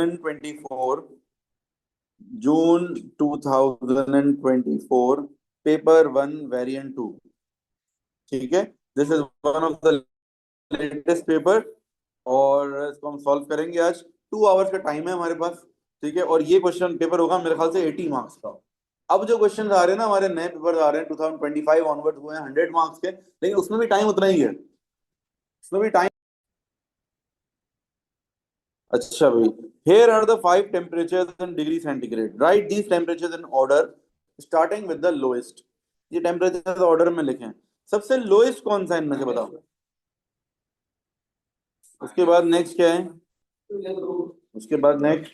2024 जून 2024 paper 1 variant 2। ठीक है, this is one of the latest paper और इसको हम सॉल्व करेंगे आज। 2 आवर्स का टाइम है हमारे पास। ठीक है, और ये क्वेश्चन पेपर होगा मेरे ख्याल से 80 मार्क्स का। अब जो क्वेश्चन आ रहे हैं ना, हमारे नए पेपर आ रहे हैं 2025 ऑनवर्ड हुए हैं 100 मार्क्स के, लेकिन उसमें भी टाइम उतना ही है, उसमें भी टाइम। अच्छा भाई, here are the 5 temperatures in degree centigrade. Write these temperatures in order starting with the lowest. ये टेम्परेचर ऑर्डर में लिखें। सबसे लोएस्ट कौन सा है इनमें से बताओ। उसके बाद नेक्स्ट क्या है, उसके बाद नेक्स्ट,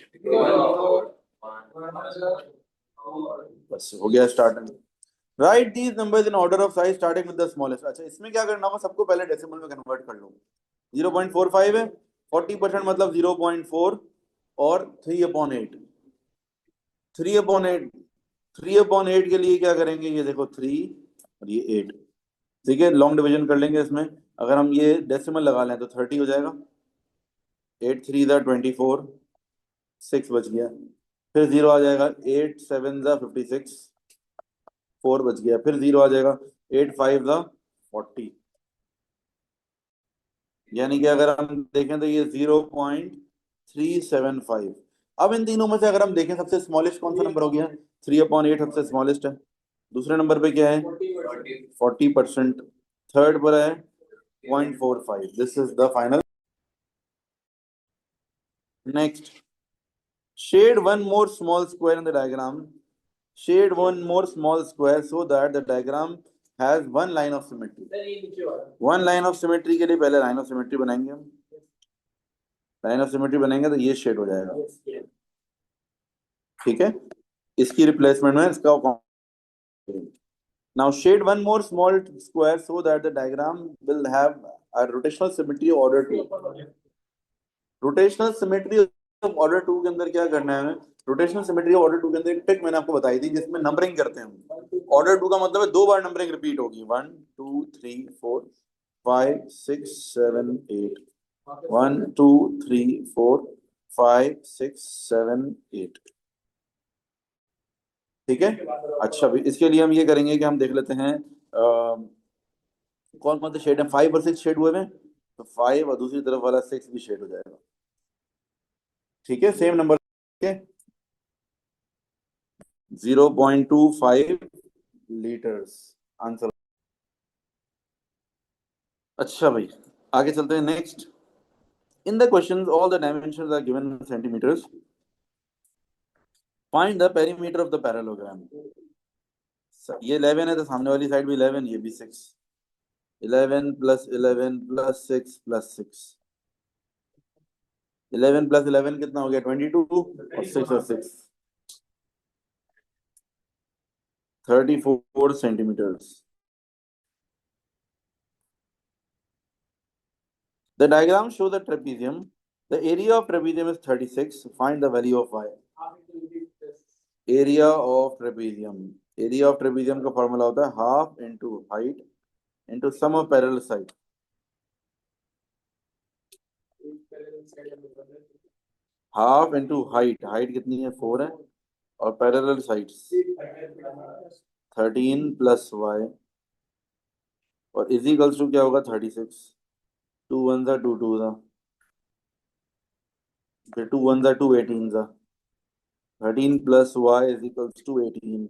बस हो गया starting. Right these numbers in order of size starting with the smallest. अच्छा, इसमें क्या करना होगा, सबको पहले डेसिमल में कन्वर्ट कर लो। 0.45 है, 40% मतलब 0.4 और 3/8। 3/8, 3/8 के लिए क्या करेंगे, ये देखो 3 और ये 8। ठीक है, लॉन्ग डिवीजन कर लेंगे इसमें। अगर हम ये डेसिमल लगा लें तो 30 हो जाएगा। 8 3 = 24, 6 बच गया। फिर 0 आ जाएगा, 8 7 = 56, 4 बच गया। फिर 0 आ जाएगा, 8 5 = 40। यानी कि अगर हम देखें तो ये 0.375। अब इन तीनों में से अगर हम देखें सबसे स्मॉलेस्ट कौन सा नंबर हो गया, 3/8 सबसे स्मॉलेस्ट है। दूसरे नंबर पे क्या है, 40%। थर्ड पर है 0.45। This is the final. Next, shade one more small square in the diagram. Shade one more small square so that the diagram has one line of symmetry. One line of symmetry के लिए पहले line of symmetry बनाएंगे हम। Line of symmetry बनेंगे तो ये shade हो जाएगा। ठीक है, इसकी रिप्लेसमेंट में इसका now shade one more small square so that the diagram will have a rotational symmetry order 2. Rotational symmetry order 2 के अंदर क्या करना है, रोटेशनल सिमेट्री ऑर्डर 2 के अंदर एक ट्रिक मैंने आपको बताई थी जिसमें नंबरिंग करते हैं। ऑर्डर 2 का मतलब है 2 बार नंबरिंग रिपीट होगी, 1 2 3 4 5 6 7 8, 1 2 3 4 5 6 7 8। ठीक है। अच्छा भी इसके लिए हम ये करेंगे कि हम देख लेते हैं कौन कौन से शेड है। 5 और 6 शेड हुए हैं, तो 5 और दूसरी तरफ वाला 6 भी शेड हो जाएगा। ठीक है, सेम नंबर के 0.25 लीटर्स आंसर। अच्छा भाई, आगे चलते हैं। Next, in the question all the dimensions are given in centimetres. Find the perimeter of the parallelogram. ये 11 है तो सामने वाली साइड भी 11, ये भी 6। 11 + 11 + 6 + 6, 11 + 11 कितना हो गया, 22 और 6 और 6 34 centimetres. The diagram shows the trapezium. The area of trapezium is 36. Find the value of y. Area of trapezium. Area of trapezium का फॉर्मूला होता है half into height into sum of parallel side. Half into height, height कितनी है 4 है, और parallel sides 13 + y, और is equals to क्या होगा 36। 2 1 2 2 फिर 2 1 2 18 13 + y is equals to 18,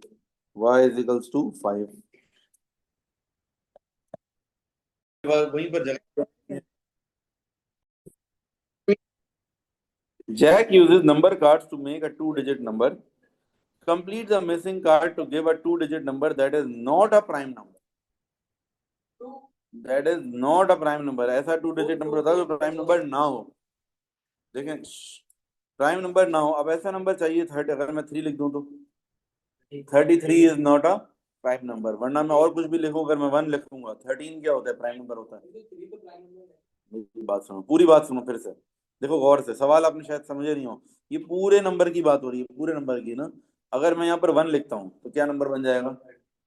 y is equals to 5। वहीं पर Jack uses number cards to make a 2-digit number. Complete the missing card to give a 2-digit number that is not a prime number. That is not a prime number. ऐसा 2-digit number होता है जो prime number ना हो। देखें, prime number ना हो। अब ऐसा नंबर चाहिए 30, अगर मैं 3 लिख दूं तो 33 is not a prime number. वरना मैं और कुछ भी लिखूं, अगर मैं 1 लिखूंगा 13 क्या होता है, प्राइम नंबर होता है। मेरी बात सुनो, पूरी बात सुनो फिर से, देखो गौर से, सवाल आपने शायद समझे नहीं हो। ये पूरे नंबर की बात हो रही है, पूरे नंबर की ना। अगर मैं यहाँ पर 1 लिखता हूँ तो क्या नंबर बन जाएगा,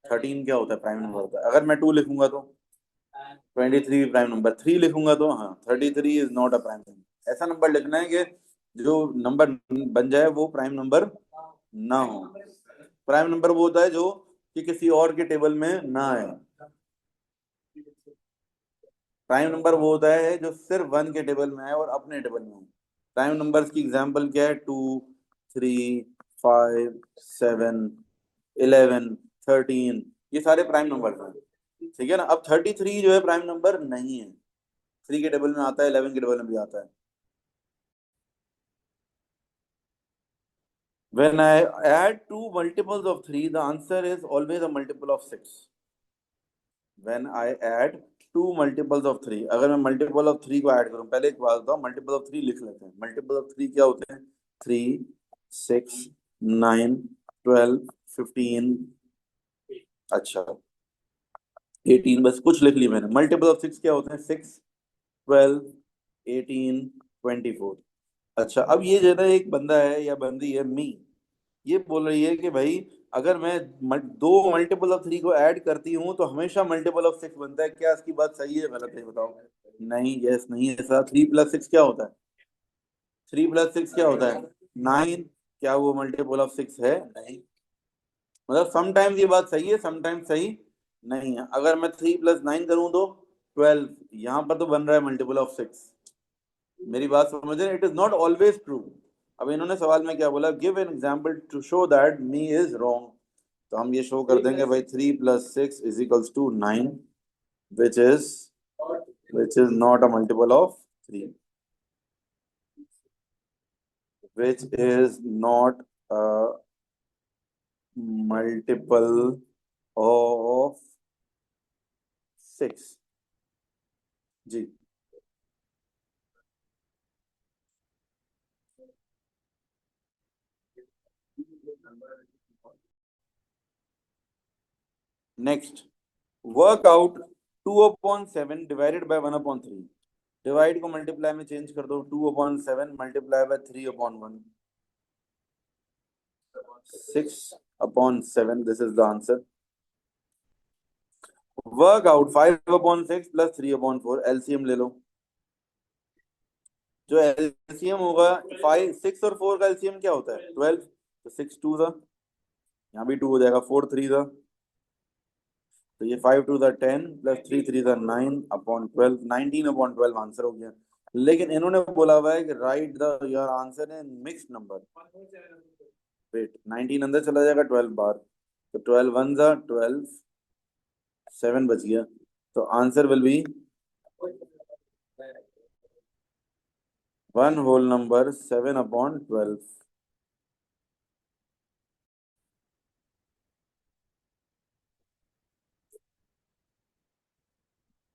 13 क्या होता है, प्राइम नंबर होता है। अगर मैं 2 लिखूंगा तो 23 प्राइम नंबर, 3 लिखूंगा तो हाँ 33 is not a prime number. ऐसा नंबर लिखना है कि जो नंबर बन जाए वो प्राइम नंबर ना हो। प्राइम नंबर वो होता है जो कि किसी और के टेबल में ना आए। प्राइम नंबर वो होता है जो सिर्फ वन के टेबल में है और अपने टेबल में है। प्राइम नंबर्स की एग्जांपल क्या है? 2, 3, 5, 7, 11, 13, ये सारे प्राइम नंबर हैं। ठीक है ना? अब 33 जो है प्राइम नंबर नहीं है। 3 के टेबल में आता है, 11 के टेबल में भी आता है। When I add two multiples of 3, the answer is always a multiple of 6. When I add two multiples of 3, अगर मैं multiple of 3 को ऐड करूं, पहले एक बात बताओ, multiple of 3 लिख लेते हैं। multiple of 3 क्या होते हैं? 3, 6, 9, 12, 15, अच्छा 18, बस कुछ लिख ली मैंने। मल्टीपल ऑफ 6 क्या होते हैं? 6, 12, 18, 24। अच्छा, अब ये जो है ना, एक बंदा है या बंदी है मी, ये बोल रही है कि भाई अगर मैं दो मल्टीपल ऑफ 3 को ऐड करती हूँ तो हमेशा मल्टीपल ऑफ 6 बनता है। क्या इसकी बात सही है गलत है बताओ? नहीं, यस नहीं है ऐसा। 3 + 6 क्या होता है? 3 + 6 क्या होता है? 9। क्या वो मल्टीपल ऑफ 6 है? नहीं। मतलब समटाइम्स ये बात सही है, समटाइम्स सही नहीं है। अगर मैं 3 + 9 करूँ तो 12, यहाँ पर तो बन रहा है मल्टीपल ऑफ 6। मेरी बात समझ रहे? It is not always true. अब इन्होंने सवाल में क्या बोला? Give an example to show that me is wrong. तो हम ये शो कर देंगे भाई, 3 + 6 = 9, which is which is not a multiple of 3, which is not a multiple of 6। जी। Next, work out 2/7 divided by 1/3। Divide को मल्टीप्लाई में चेंज कर दो। 2/7 multiply by 3/1, 6/7। This is the answer. Work out 5/6 + 3/4। LCM ले लो। जो एलसीएम होगा, 5, 6 और 4 का एलसीएम क्या होता है? 12। तो 6 2 था, यहाँ भी 2 हो जाएगा। 4 3 था, तो ये 5 2 था 10 + 3 3 था 9/12। 19/12 आंसर हो गया। लेकिन इन्होंने बोला हुआ है कि write the your answer in mixed number. Wait, 19 अंदर चला जाएगा 12 बार, तो 12 1 जा 12, 7 बच गया। तो answer will be 1 whole number 7/12।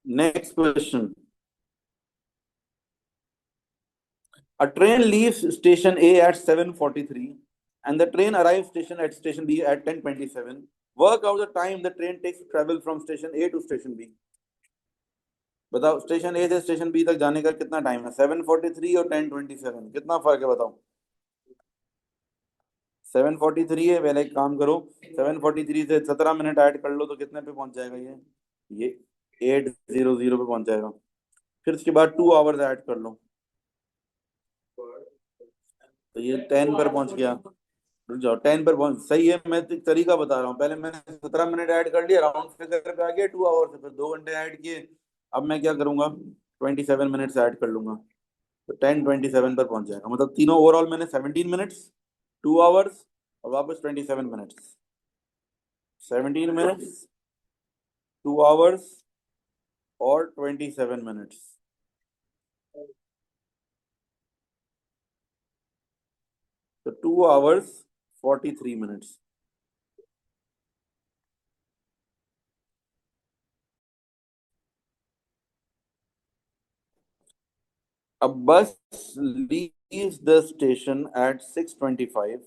Next question. A train leaves station A at 7:43 and the train arrives station at station B at 10:27. Work out the time the train takes to travel from station A to station B. बताओ, station ए से station B तक जाने का कितना time है? 7:43 और 10:27, कितना फर्क है बताओ? 7:43 है। पहले एक काम करो, 7:43 से 17 मिनट ऐड कर लो तो कितने पे पहुंच जाएगा ये 8:00 पे पहुंच जाएगा। फिर उसके बाद 2 आवर्स ऐड कर लो, तो ये 10 पर पहुंच गया। रुक जाओ, 10 पर पहुंच सही है। मैं एक तरीका बता रहा हूँ। पहले मैंने 17 मिनट ऐड कर लिया, राउंड फिगर पे आ गया 2 आवर से, फिर 2 घंटे ऐड किए। अब मैं क्या करूंगा? 27 मिनट्स ऐड कर लूंगा, तो 10:27 पर पहुंच जाएगा। मतलब तीनों ओवरऑल मैंने 17 मिनट्स, 2 आवर्स और वापस 27 मिनट्स। 17 मिनट्स, 2 आवर्स और 27 मिनट्स। तो 2 hours 43 minutes. A bus leaves the station at 6:25.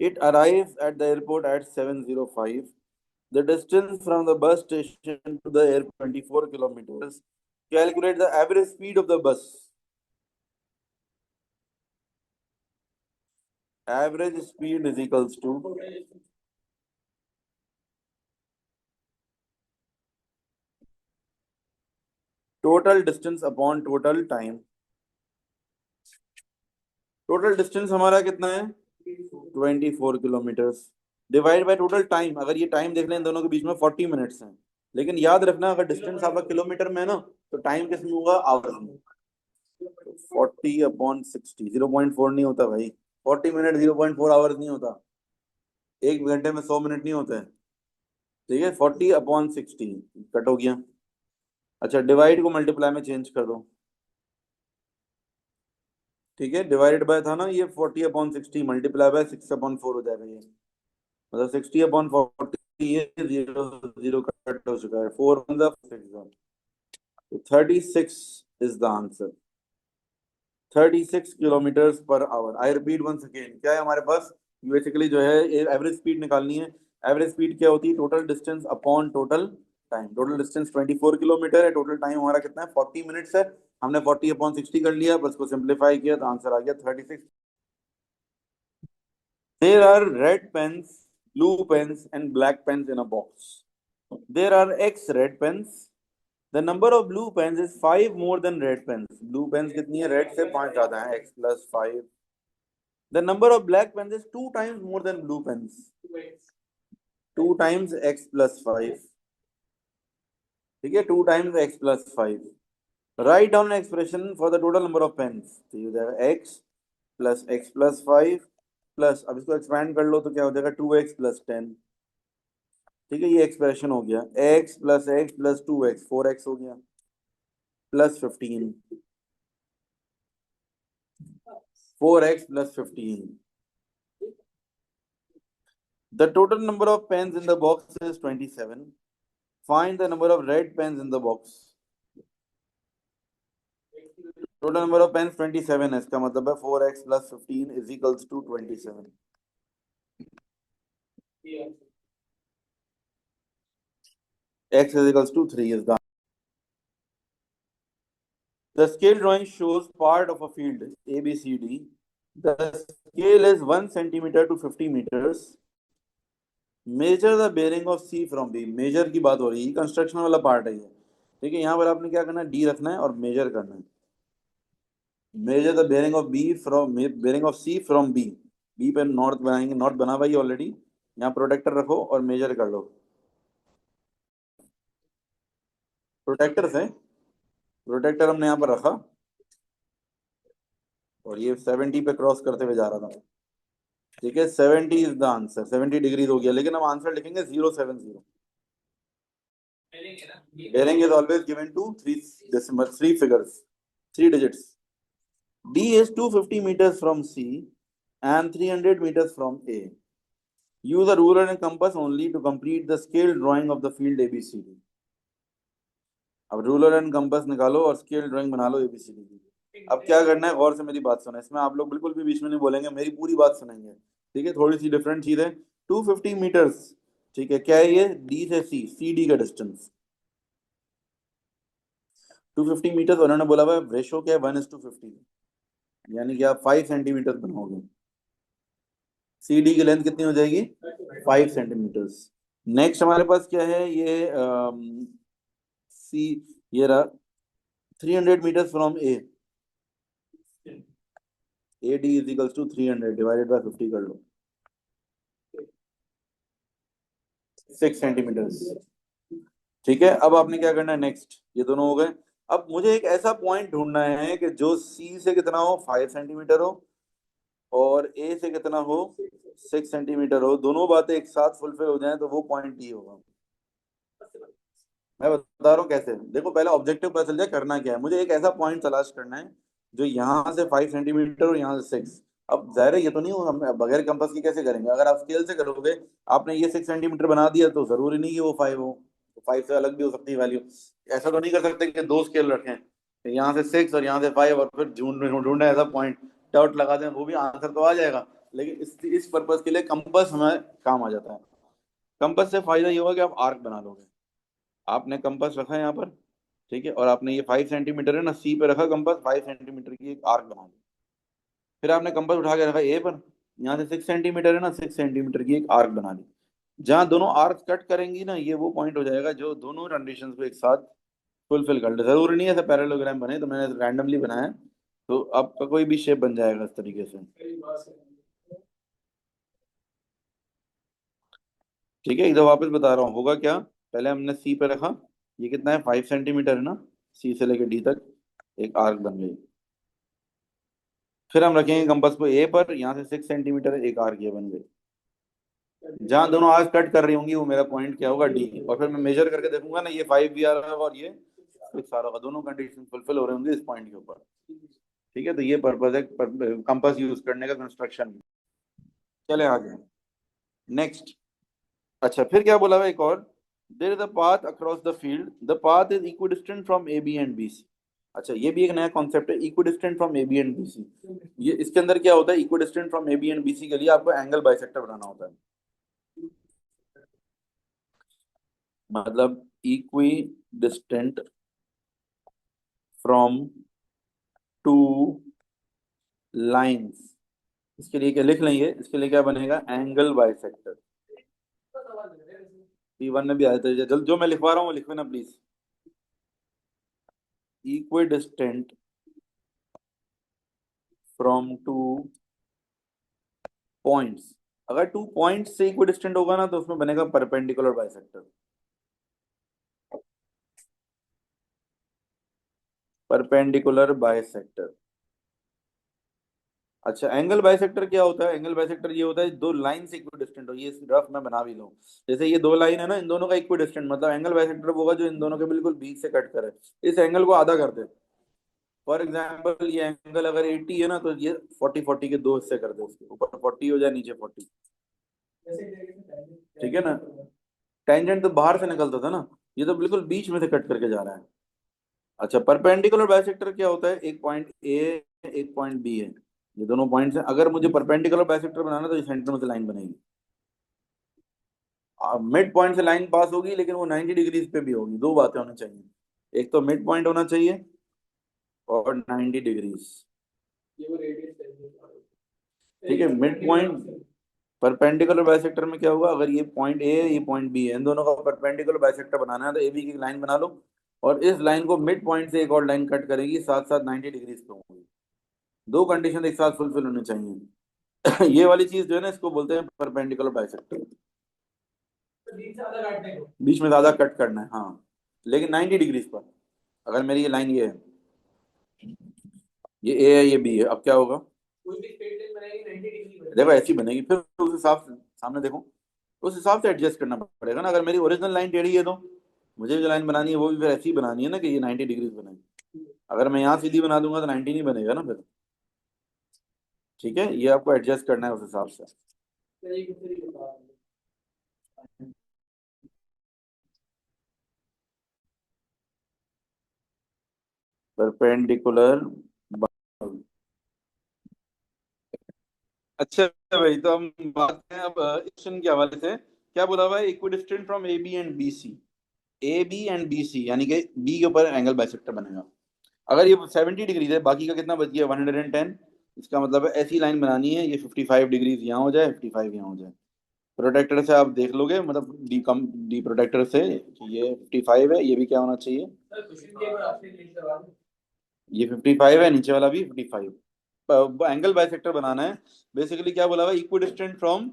It arrives at the airport at 7:05. The distance from the bus station to the airport 24 kilometers. Calculate the average speed of the bus. Average speed is equals to total distance upon total time. Total distance हमारा कितना है 24 kilometres divide by total time. अगर ये time देख लें दोनों के बीच में 40 मिनट्स हैं, लेकिन याद रखना अगर डिस्टेंस आपका किलोमीटर में है ना तो टाइम किस में होगा आवर्स में। 40/60 0.4 नहीं होता भाई, 40 मिनट 0.4 आवर्स नहीं होता, एक घंटे में 100 मिनट नहीं होते हैं। ठीक है 40/60 कट हो गया। अच्छा डिवाइड को मल्टीप्लाई में चेंज कर दो। ठीक है डिवाइडेड बाय था ना ये 40/60 मल्टीप्लाई बाय 6/4 हो जाएगा ये, मतलब 60/40 ये 0 0 कट हो चुका है 4 on the 6 तो 36 is the answer. 36 kilometre per hour. I repeat once again, क्या है हमारे पास बेसिकली जो है एवरेज स्पीड निकालनी है। एवरेज स्पीड क्या होती है total distance upon total time. Total distance 24 kilometre है, टोटल टाइम हमारा कितना है 40 मिनट्स है। हमने 40/60 कर लिया, बस को सिंप्लीफाई किया तो आंसर आ गया 36। There are red pens, blue pens, and black pens in a box. There are X red pens. The number of blue pens is 5 more than red pens. Blue pens कितनी है? Red से 5 ज़्यादा है, X plus 5. The number of black pens is 2 times more than blue pens. 2 times X plus 5. ठीक है 2 times X plus 5. Write down an expression for the total number of pens. तो ये हो जाएगा X plus X plus 5 plus, अब इसको expand कर लो तो क्या हो जाएगा 2X plus 10। ठीक है ये एक्सप्रेशन हो गया x plus 2x 4x हो गया plus 15 4x plus 15। The total number of pens in the box is 27. Find the number of red pens in the box. Total number of pens 27 है, इसका मतलब है 4x plus 15 is equals to 27. X is equals to 3 is the. The scale drawing shows part of a field A, B, C, D. The scale is 1 centimeter to 50 meters. Measure the bearing of C from B. Measure की बात हो रही है, construction वाला part है ये। ठीक है यहाँ पर आपने क्या करना है डी रखना है और मेजर करना है। Measure the bearing of B from bearing of C from B. B पे नॉर्थ बनाएंगे, नॉर्थ बना भाई ऑलरेडी। यहाँ प्रोटेक्टर रखो और मेजर कर लो। प्रोटेक्टर से प्रोटेक्टर हमने यहाँ पर रखा और ये 70 पे क्रॉस करते हुए जा रहा था। ठीक है 70 इज द आंसर, 70 डिग्री हो गया, लेकिन हम आंसर लिखेंगे 070। Bearing is always given to 3 figures, 3 digits. D is 250 meters from C and 300 meters from A. Use a ruler and compass only to complete the scale drawing of the field ABCD. अब ruler and compass निकालो और scale drawing बना लो ABCD की। अब क्या करना है गौर से मेरी बात सुना, इसमें आप लोग बिल्कुल भी बीच में नहीं बोलेंगे, मेरी पूरी बात सुनेंगे। ठीक है थोड़ी सी डिफरेंट चीज है। 250 मीटर्स, ठीक है क्या है ये D से C D का डिस्टेंस 250 मीटर्स। उन्होंने बोला भाई रेशो क्या है 1:50, यानी कि आप 5 सेंटीमीटर बनाओगे। सी डी की लेंथ कितनी हो जाएगी 5 सेंटीमीटर्स। नेक्स्ट हमारे पास क्या है ये सी, ये रहा 300 metres from A. A D is equals to 300 divided by 50 कर लो 6 सेंटीमीटर्स। ठीक है अब आपने क्या करना है नेक्स्ट, ये दोनों हो गए। अब मुझे एक ऐसा पॉइंट ढूंढना है कि जो सी से कितना हो 5 सेंटीमीटर हो और ए से कितना हो 6 सेंटीमीटर हो, दोनों बातें एक साथ फुलफिल हो जाएं तो वो पॉइंट ही होगा। मैं बता रहा हूँ कैसे, देखो पहले ऑब्जेक्टिव पता चल जाए करना क्या है। मुझे एक ऐसा पॉइंट तलाश करना है जो यहाँ से 5 सेंटीमीटर और यहाँ से 6। अब जाहिर है ये तो नहीं हो, हम बगैर कंपास की कैसे करेंगे। अगर आप स्केल से करोगे, आपने ये 6 सेंटीमीटर बना दिया तो जरूरी नहीं कि वो 5 हो, तो 5 से अलग भी हो सकती है वैल्यू। ऐसा तो नहीं कर सकते कि 2 स्केल रखें, यहाँ से 6 और यहाँ से 5 और फिर ढूंढना ऐसा पॉइंट, डाउट लगा दें, वो भी आंसर तो आ जाएगा। लेकिन इस पर्पज के लिए कंपास हमें काम आ जाता है। कंपास से फायदा ये होगा कि आप आर्क बना लोगे। आपने कंपास रखा है यहाँ पर, ठीक है, और आपने ये 5 सेंटीमीटर है ना सी पे रखा कंपास, 5 सेंटीमीटर की एक आर्क बना दी। फिर आपने कंपास उठा के रखा ए पर, यहाँ से 6 सेंटीमीटर है ना 6 सेंटीमीटर की एक आर्क बना ली। जहाँ दोनों आर्क कट करेंगी ना ये वो पॉइंट हो जाएगा जो दोनों कंडीशंस को एक साथ फुलफिल कर ले। जरूरी नहीं है ऐसा पैरेललोग्राम बने, तो मैंने रैंडमली बनाया है। तो आपका कोई भी शेप बन जाएगा इस तरीके से। ठीक है, एक दफा वापस बता रहा हूँ होगा क्या। पहले हमने सी पे रखा, ये कितना है 5 सेंटीमीटर है ना, सी से लेकर डी तक एक आर्क बन गई। फिर हम रखेंगे कंपास को ए पर, यहाँ से 6 सेंटीमीटर एक आर्क ये बन गई। जहां दोनों आर्क कट कर रही होंगी वो मेरा पॉइंट क्या होगा, डी। और फिर मैं मेजर करके देखूंगा ना, ये 5 भी आ रहा होगा और ये 6 आ रहा होगा, दोनों कंडीशन फुलफिल हो रहे होंगे इस पॉइंट के ऊपर। ठीक है, तो ये पर्पज है कंपास यूज करने का कंस्ट्रक्शन में। चले आगे नेक्स्ट। अच्छा फिर क्या बोला हुआ एक और, there is a path across the field, the path is equidistant from A B and B C. अच्छा ये भी एक नया कॉन्सेप्ट है, equidistant from A B and B C. ये इसके अंदर क्या होता है, equidistant from A B and B C के लिए आपको एंगल बाइसेक्टर बनाना होता है। मतलब equidistant from two lines, इसके लिए क्या लिख लेंगे, इसके लिए क्या बनेगा, एंगल बाइसेक्टर। P1 में भी आया था, जल्द जो मैं लिखवा रहा हूँ वो लिखवे ना please. Equi distant from two points, अगर 2 पॉइंट्स से इक्वी डिस्टेंट होगा ना तो उसमें बनेगा परपेंडिकुलर बाइसेक्टर। Perpendicular bisector. अच्छा एंगल बाइसेक्टर क्या होता है, एंगल बाइसेक्टर ये होता है दो लाइन से इक्वी डिस्टेंट हो, ये रफ मैं बना भी लूं। जैसे ये दो लाइन है ना, इन दोनों का इक्वी डिस्टेंट, मतलब एंगल बाइसेक्टर वो होगा जो इन दोनों के बिल्कुल बीच से कट करे, इस एंगल को आधा कर दे। फॉर एग्जाम्पल ये एंगल अगर 80 है ना, तो ये 40 के दो हिस्से कर दे, उसके ऊपर 40 हो जाए नीचे 40। ठीक है ना, टेंजेंट तो बाहर से निकलता था ना, ये तो बिल्कुल बीच में से कट करके जा रहा है। अच्छा परपेंडिकुलर बाइसेक्टर क्या होता है, एक पॉइंट ए एक पॉइंट बी है, ये दोनों पॉइंट्स हैं, अगर मुझे परपेंडिकुलर बाइसेक्टर बनाना है, तो ये सेंटर में से लाइन बनेगी। मिड पॉइंट से लाइन पास होगी लेकिन वो 90 डिग्रीज पे भी होगी, दो बातें होनी चाहिए, एक तो मिड पॉइंट होना चाहिए और 90 डिग्रीज। ठीक है, मिड पॉइंट परपेंडिकुलर बाइसेक्टर में क्या होगा, अगर ये पॉइंट ए है ये पॉइंट बी है, इन दोनों का परपेंडिकुलर बाइसेक्टर बनाना है तो ए बी की लाइन बना लो, और इस लाइन को मिड पॉइंट से एक और लाइन कट करेगी, साथ साथ 90 डिग्रीज पे होंगी। दो कंडीशन एक साथ फुलफिल होनी चाहिए। ये वाली चीज जो है ना, इसको बोलते हैं परपेंडिकुलर बाइसेक्टर। बीच में ज्यादा कट करना है हाँ, लेकिन 90 डिग्रीज पर। अगर मेरी ये लाइन ये है, ये ए है ये बी है, अब क्या होगा, देखो ऐसी बनेगी, फिर उस हिसाब से सामने देखो, उस हिसाब से एडजस्ट करना पड़ेगा ना। अगर मेरी ओरिजिनल लाइन टेढ़ी है तो मुझे जो लाइन बनानी है वो भी फिर ऐसी ही बनानी है ना कि ये 90 डिग्रीज बने। अगर मैं यहाँ सीधी बना दूंगा तो 90 नहीं बनेगा ना फिर। ठीक है, ये आपको एडजस्ट करना है उस हिसाब से। परपेंडिकुलर। अच्छा भाई, तो हम बात करें अब क्वेश्चन के हवाले से, क्या बोला हुआ है, equidistant from A B and B C. A B and B C यानी कि बी के ऊपर एंगल बाइसेक्टर बनेगा। अगर ये 70 डिग्री है, बाकी का कितना बच गया 110, इसका मतलब है ऐसी लाइन बनानी है, ये 55 डिग्रीज यहाँ हो जाए 55 यहाँ हो जाए। प्रोटेक्टर से आप देख लोगे, मतलब डी प्रोटेक्टर से कि ये 55 है, ये भी क्या होना चाहिए, ये 55 है, नीचे वाला भी 55। एंगल बाइसेक्टर बनाना है, बेसिकली क्या बोला हुआ, equidistant from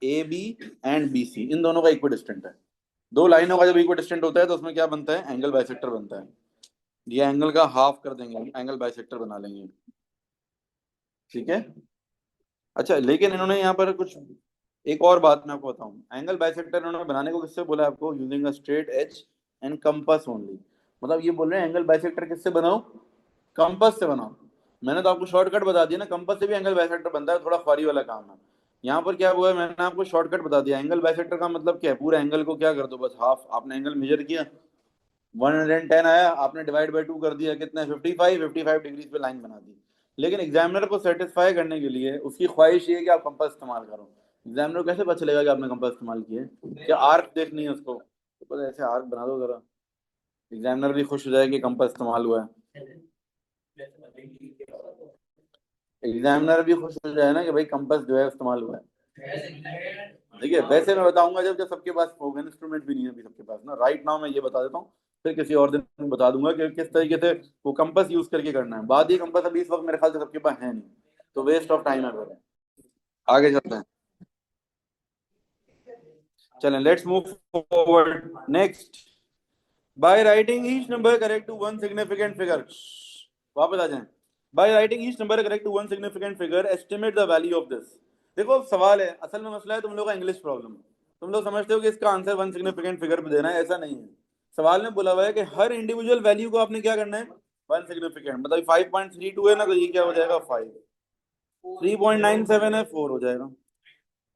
A B and B C, इन दोनों का इक्वी डिस्टेंट है। दो लाइनों का जब इक्वी डिस्टेंट होता है तो उसमें क्या बनता है, एंगल बाइसेक्टर बनता है। ये एंगल का हाफ कर देंगे, एंगल बाइसेक्टर बना लेंगे। ठीक है। अच्छा लेकिन इन्होंने यहाँ पर कुछ, एक और बात मैं आपको बताऊं, एंगल बाइसेक्टर इन्होंने बनाने को किससे बोला है आपको, using a straight edge and compass only. मतलब ये बोल रहे हैं एंगल बाइसेक्टर किससे बनाओ, कंपास से बनाओ। मैंने तो आपको शॉर्टकट बता दिया ना, कंपास से भी एंगल बाइसेक्टर बनता है, थोड़ा ख्वारी वाला काम है। यहाँ पर क्या हुआ है, मैंने आपको शॉर्टकट बता दिया, एंगल बाइसेक्टर का मतलब क्या है, पूरे एंगल को क्या कर दो, बस हाफ, आपने एंगल मेजर किया 110 आया, आपने डिवाइड बाई 2 कर दिया, कितना है 55 डिग्रीज पे लाइन बना दी। लेकिन एग्जामिनर को सेटिस्फाई करने के लिए उसकी ख्वाहिश ये है कि आप कंपास इस्तेमाल करो। एग्जामिनर को कैसे पता चलेगा कि आपने कंपास इस्तेमाल किया है, क्या आर्क देखनी है उसको, तो बस ऐसे आर्क बना दो जरा, एग्जामिनर भी खुश हो जाए कि कंपास इस्तेमाल हुआ है। एग्जामिनर भी खुश हो जाए ना कि भाई कंपास जो है इस्तेमाल हुआ है। देखिए वैसे मैं बताऊंगा जब जब सबके पास होगा, इंस्ट्रूमेंट भी नहीं है अभी सबके पास ना, राइट नाउ मैं ये बता देता हूँ, फिर किसी और दिन बता दूंगा कि किस तरीके से वो कंपास यूज करके करना है। बाद ये कंपास अभी इस वक्त मेरे ख्याल से सबके पास है नहीं, तो वेस्ट ऑफ टाइम है फिर। आगे चलते हैं, चलें, let's move forward. Next, by writing each number correct to one significant figure, वापस आ जाएं। By writing each number correct to one significant figure estimate the value of this. देखो अब सवाल है, असल में मसला है तुम लोग का इंग्लिश प्रॉब्लम। तुम लोग समझते हो कि इसका आंसर वन सिग्निफिकेंट फिगर पे देना है, ऐसा नहीं है। सवाल में बोला हुआ है कि हर इंडिविजुअल वैल्यू को आपने क्या करना है, वन सिग्निफिकेंट। मतलब 5.32 है ना, तो ये क्या हो जाएगा 5, 3.97 है 4 हो जाएगा,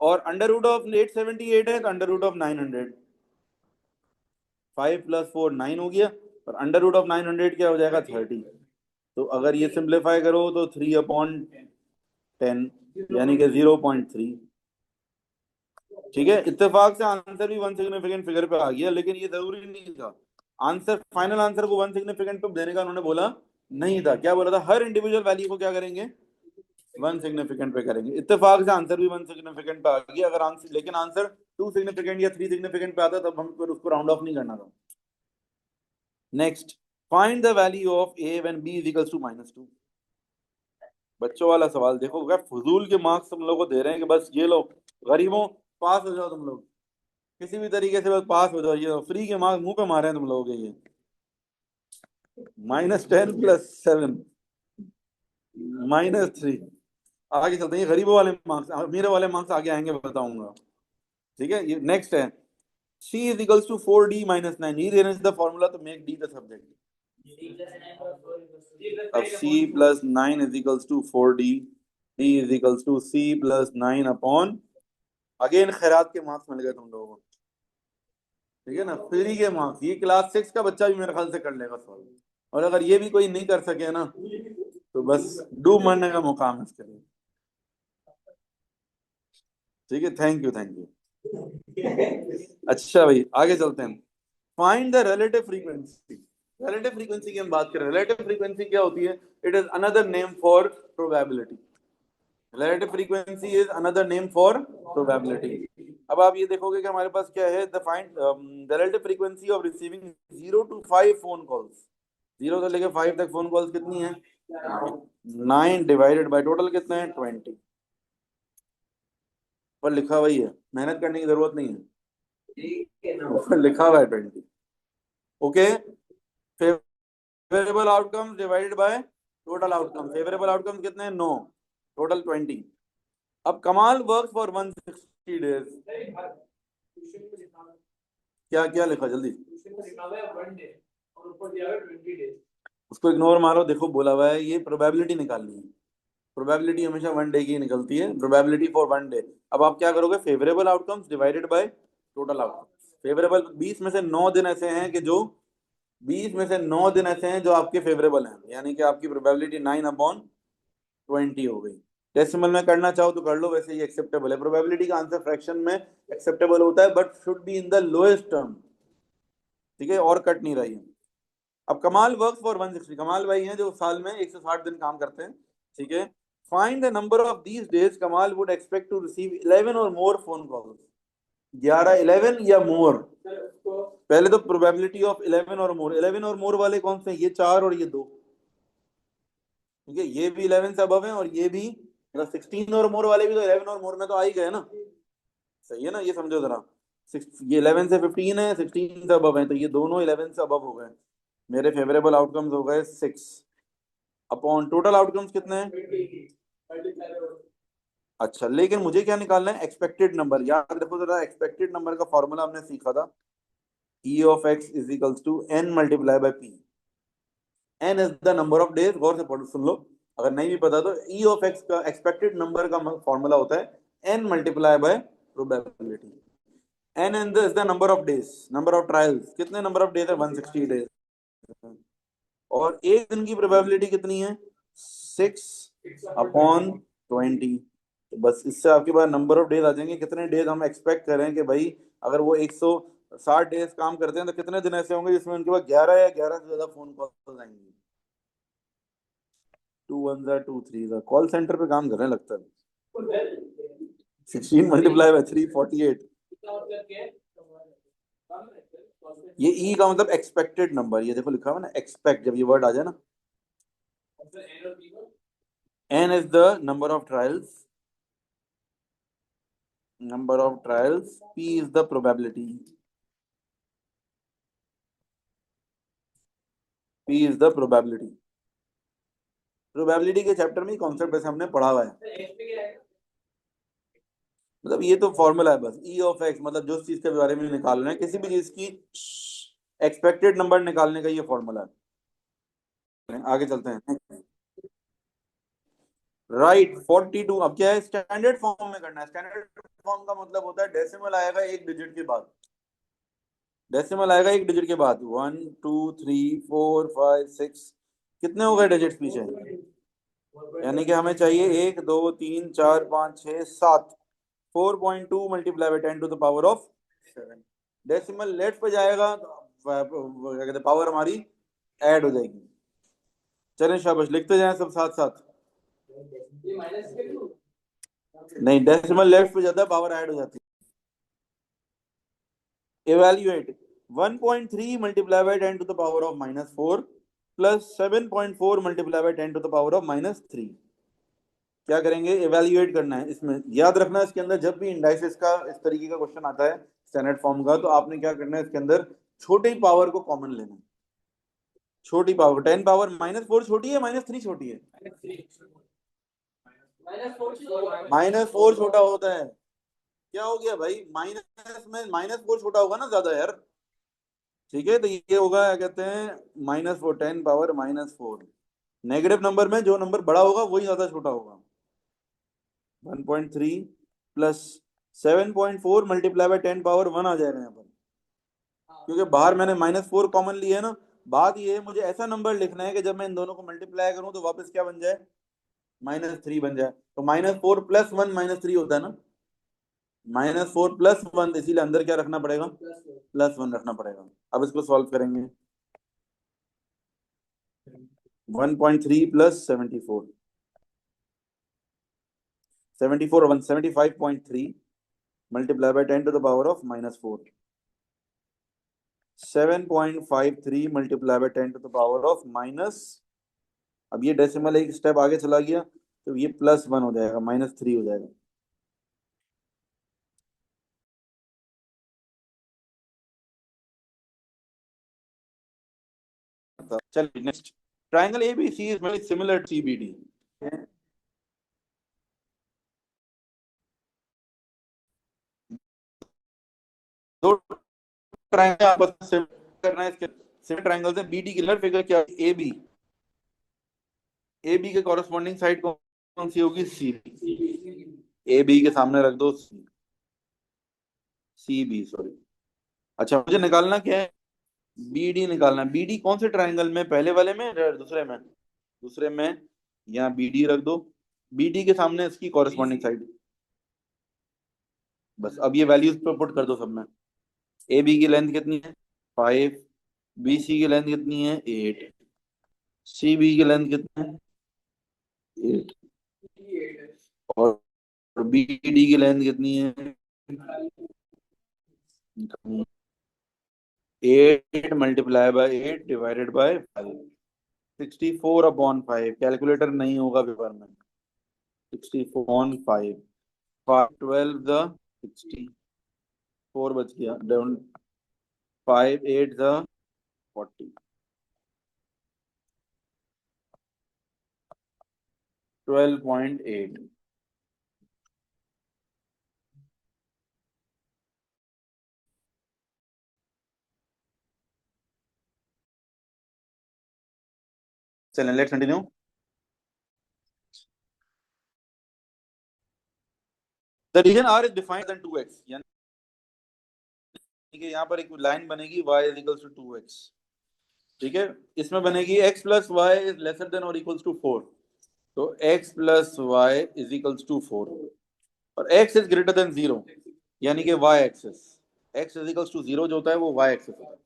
और अंडर रूट ऑफ 878 है तो अंडर रूट ऑफ 900, 5 + 4 9 हो गया, और अंडर रूट ऑफ 900 क्या हो जाएगा 30। तो अगर ये सिंप्लीफाई करो तो 3/10 यानी कि 0.3। ठीक है, इत्तेफाक से आंसर भी वन सिग्निफिकेंट फिगर पे आ गया, लेकिन ये जरूरी नहीं था। आंसर, फाइनल आंसर को वन सिग्निफिकेंट पे देने का उन्होंने बोला नहीं था। क्या बोला था, हर इंडिविजुअल वैल्यू को क्या करेंगे, वन सिग्निफिकेंट पे करेंगे। इत्तेफाक से आंसर भी वन सिग्निफिकेंट पे आ गया। अगर आंसर, लेकिन आंसर टू सिग्निफिकेंट या थ्री सिग्निफिकेंट पे आता तब हम फिर उसको राउंड ऑफ नहीं करना था। Next, find the value of a when b is equals to -2। बच्चों वाला सवाल देखो, क्या फजूल के मार्क्स तुम लोगों को दे रहे हैं कि बस ये लो गरीबों पास हो जाओ, तुम लोग किसी भी तरीके से बस पास हो जाओ, ये फ्री के मार्क्स मुंह पे मारे हैं तुम लोगों के। ये -10 + 7 -3। आगे चलते हैं, ये गरीबों वाले मार्क्स, मेरे वाले मार्क्स आगे आएंगे बताऊंगा। ठीक है, ये नेक्स्ट है, c is equals to 4d - 9। ये देना the formula to make d the subject. अब c + 9 is equals to 4d, d is equals to c + 9 upon, again खैरात के मार्क्स मिल गए तुम लोगों को। ठीक है ना, फ्री के मार्क्स, ये क्लास 6 का बच्चा भी मेरे ख्याल से कर लेगा सॉल्व। और अगर ये भी कोई नहीं कर सके ना, तो बस डूब मरने का मुकाम है इसके लिए। ठीक है, थैंक यू थैंक यू। अच्छा भाई आगे चलते हैं, find the relative frequency. Relative frequency की हम बात करें, रिलेटिव फ्रीक्वेंसी क्या होती है, it is another name for probability. Relative frequency is another name for probability. अब आप ये देखोगे कि हमारे पास क्या है, the find the relative frequency of receiving 0 to 5 phone calls. 0 से लेकर 5 तक फोन कॉल्स कितनी है, 9 डिवाइडेड बाय टोटल कितने हैं 20। पर लिखा वही है, मेहनत करने की जरूरत नहीं है, ऊपर लिखा हुआ है 20। Okay, favourable outcomes divided by total outcome. Favourable outcomes कितने हैं 9, टोटल 20। अब कमाल वर्क फॉर 160 डेज। क्या क्या लिखा जल्दी, उसको इग्नोर मारो। देखो बोला हुआ है ये प्रोबेबिलिटी निकालनी है, प्रोबेबिलिटी हमेशा 1 डे की निकलती है, प्रोबेबिलिटी फॉर 1 डे। अब आप क्या करोगे, favourable outcomes divided by total outcomes. Favourable 20 में से 9 दिन ऐसे हैं कि जो 20 में से 9 दिन ऐसे हैं जो आपके फेवरेबल हैं, यानी कि आपकी प्रोबेबिलिटी 9/20 हो गई। डेसिमल में करना चाहो तो कर लो, वैसे ये एक्सेप्टेबल है। प्रोबेबिलिटी का आंसर फ्रैक्शन में एक्सेप्टेबल होता है, but should be in the lowest term. ठीक है, और कट नहीं रही है। अब कमाल वर्क फॉर 160, कमाल भाई हैं जो साल में 160 दिन काम करते हैं। ठीक है, find the number of these days कमाल वुड एक्सपेक्ट टू रिसीव 11 और मोर फोन कॉल्स। 11, 11 या मोर। पहले तो प्रोबेबिलिटी ऑफ 11 और मोर, 11 और मोर वाले कौन से हैं, ये 4 और ये 2। ठीक है, ये भी 11 से अबव है और ये भी, मतलब 16 और मोर वाले भी तो 11 और मोर में तो आ ही गए ना। सही है ना, ये समझो जरा। ये 11 से 15 है, 16 से अबव है, तो ये दोनों 11 से अबव हो गए। मेरे फेवरेबल आउटकम्स हो गए 6 अपॉन टोटल आउटकम्स कितने हैं। अच्छा, लेकिन मुझे क्या निकालना है, एक्सपेक्टेड नंबर। याद रखो जरा, एक्सपेक्टेड नंबर का फॉर्मूला हमने सीखा था, e of x is equals to n multiply by p। n is the number of days, गौर से पढ़ो सुन लो, अगर नहीं भी पता तो e of x का एक्सपेक्टेड नंबर का फॉर्मूला होता है n multiply by probability। n is the number of days, number of trials, कितने नंबर ऑफ डेज है 160 डेज, और एक दिन की प्रोबेबिलिटी कितनी है 6/20। तो बस इससे आपके पास नंबर ऑफ डेज आ जाएंगे, कितने डेज हम एक्सपेक्ट करें कि भाई अगर वो 160 डेज काम करते हैं तो कितने दिन ऐसे होंगे जिसमें उनके पास 11 या 11 से ज्यादा फोन कॉल आएंगे। 2 1 2 3 कॉल सेंटर पे काम कर रहे हैं लगता है। 16 × 3 48। ये ई का मतलब एक्सपेक्टेड नंबर, ये देखो लिखा हुआ ना एक्सपेक्ट, जब ये वर्ड आ जाए ना, n is the number of trials, p is the probability, probability के चैप्टर में कॉन्सेप्ट ऐसे हमने पढ़ा हुआ है। मतलब ये तो फॉर्मूला है बस, ई ऑफ एक्स, मतलब जो चीज के बारे में निकालना है, किसी भी चीज की एक्सपेक्टेड नंबर निकालने का ये फॉर्मूला है। आगे चलते हैं। राइट 42, अब क्या है, स्टैंडर्ड फॉर्म में करना है। स्टैंडर्ड फॉर्म का मतलब होता है डेसिमल आएगा एक डिजिट के बाद, one two three four five six, कितने हो गए डिजिट पीछे, यानी कि हमें चाहिए एक दो तीन चार पाँच छः सात, 4.2 multiply by 10 to the power of 7। Decimal left पे जाएगा तो क्या कहते हैं, पावर हमारी ऐड हो जाएगी। चलें शाबाश, लिखते जाएं सब साथ साथ। नहीं, डेसिमल लेफ्ट पे जाता है, पावर ऐड हो जाती है। Evaluate 1.3 multiply by 10 to the power of -4 plus 7.4 multiply by 10 to the power of -3। क्या करेंगे, इवेल्युएट करना है। इसमें याद रखना, इसके अंदर जब भी इंडाइसिस का इस तरीके का क्वेश्चन आता है स्टैंडर्ड फॉर्म का, तो आपने क्या करना है, इसके अंदर छोटी पावर को कॉमन लेना है। छोटी पावर 10 पावर -4 छोटी है, -3 छोटी है, -4 छोटा होता है। क्या हो गया भाई, माइनस में -4 छोटा होगा ना ज्यादा यार। ठीक है, तो ये होगा क्या कहते हैं, -4, 10 पावर -4। नेगेटिव नंबर में जो नंबर बड़ा होगा वही ज्यादा छोटा होगा। 1.3 प्लस 7.4 मल्टीप्लाई बाय 10 पावर 1 आ जाएगा यहाँ पर, क्योंकि बाहर मैंने -4 कॉमन लिया है ना। बात ये है, मुझे ऐसा नंबर लिखना है कि जब मैं इन दोनों को मल्टीप्लाई करूं तो वापस क्या बन जाए, -3 बन जाए। तो -4 प्लस 1 -3 होता है ना, -4 प्लस 1, इसीलिए अंदर क्या रखना पड़ेगा, +1 रखना पड़ेगा। अब इसको सॉल्व करेंगे। 1.3 plus 74, 74 175.3 multiply by 10 to the power of -4, 7.53 multiply by 10 to the power of minus, अब ये डेसिमल एक स्टेप आगे चला गया तो ये +1 हो जाएगा, -3 हो जाएगा। चलिए next, triangle ABC is very similar to CBD. दो ट्राइंगल आपस में करना है, इसके सिमिलर ट्राइंगल से बीडी की फिगर क्या, ए बी, ए बी के कॉरेस्पॉन्डिंग साइड कौन सी होगी, सी बी। ए बी के सामने रख दो सी, सी बी सॉरी। अच्छा मुझे निकालना क्या है, बीडी निकालना है। बीडी कौन से ट्राइंगल में, पहले वाले में या दूसरे में, दूसरे में, यहाँ बीडी रख दो, बीडी के सामने इसकी कॉरेस्पॉन्डिंग साइड। बस अब ये वैल्यूज पे पुट कर दो सब में। ए बी की लेंथ कितनी है, 5, बी सी की लेंथ कितनी है, 8, सी बी की लेंथ कितनी है, 8, और बी डी की लेंथ कितनी है, 8 multiply by 8 divided by 5, 64/5। Calculator नहीं होगा पेपर में, 64/5, 12 द 64 बच गया, डाउन 5 8 द 40, 12.8। चलें let's continue. The region R is defined then 2x, यानी कि यहाँ पर एक लाइन बनेगी y is equals to 2x। ठीक है, इसमें बनेगी x plus y is lesser than or equals to 4, तो x plus y is equals to 4, और x इज ग्रेटर देन 0, यानी कि y axis, x is equals to 0 जो होता है वो y एक्सिस होता है।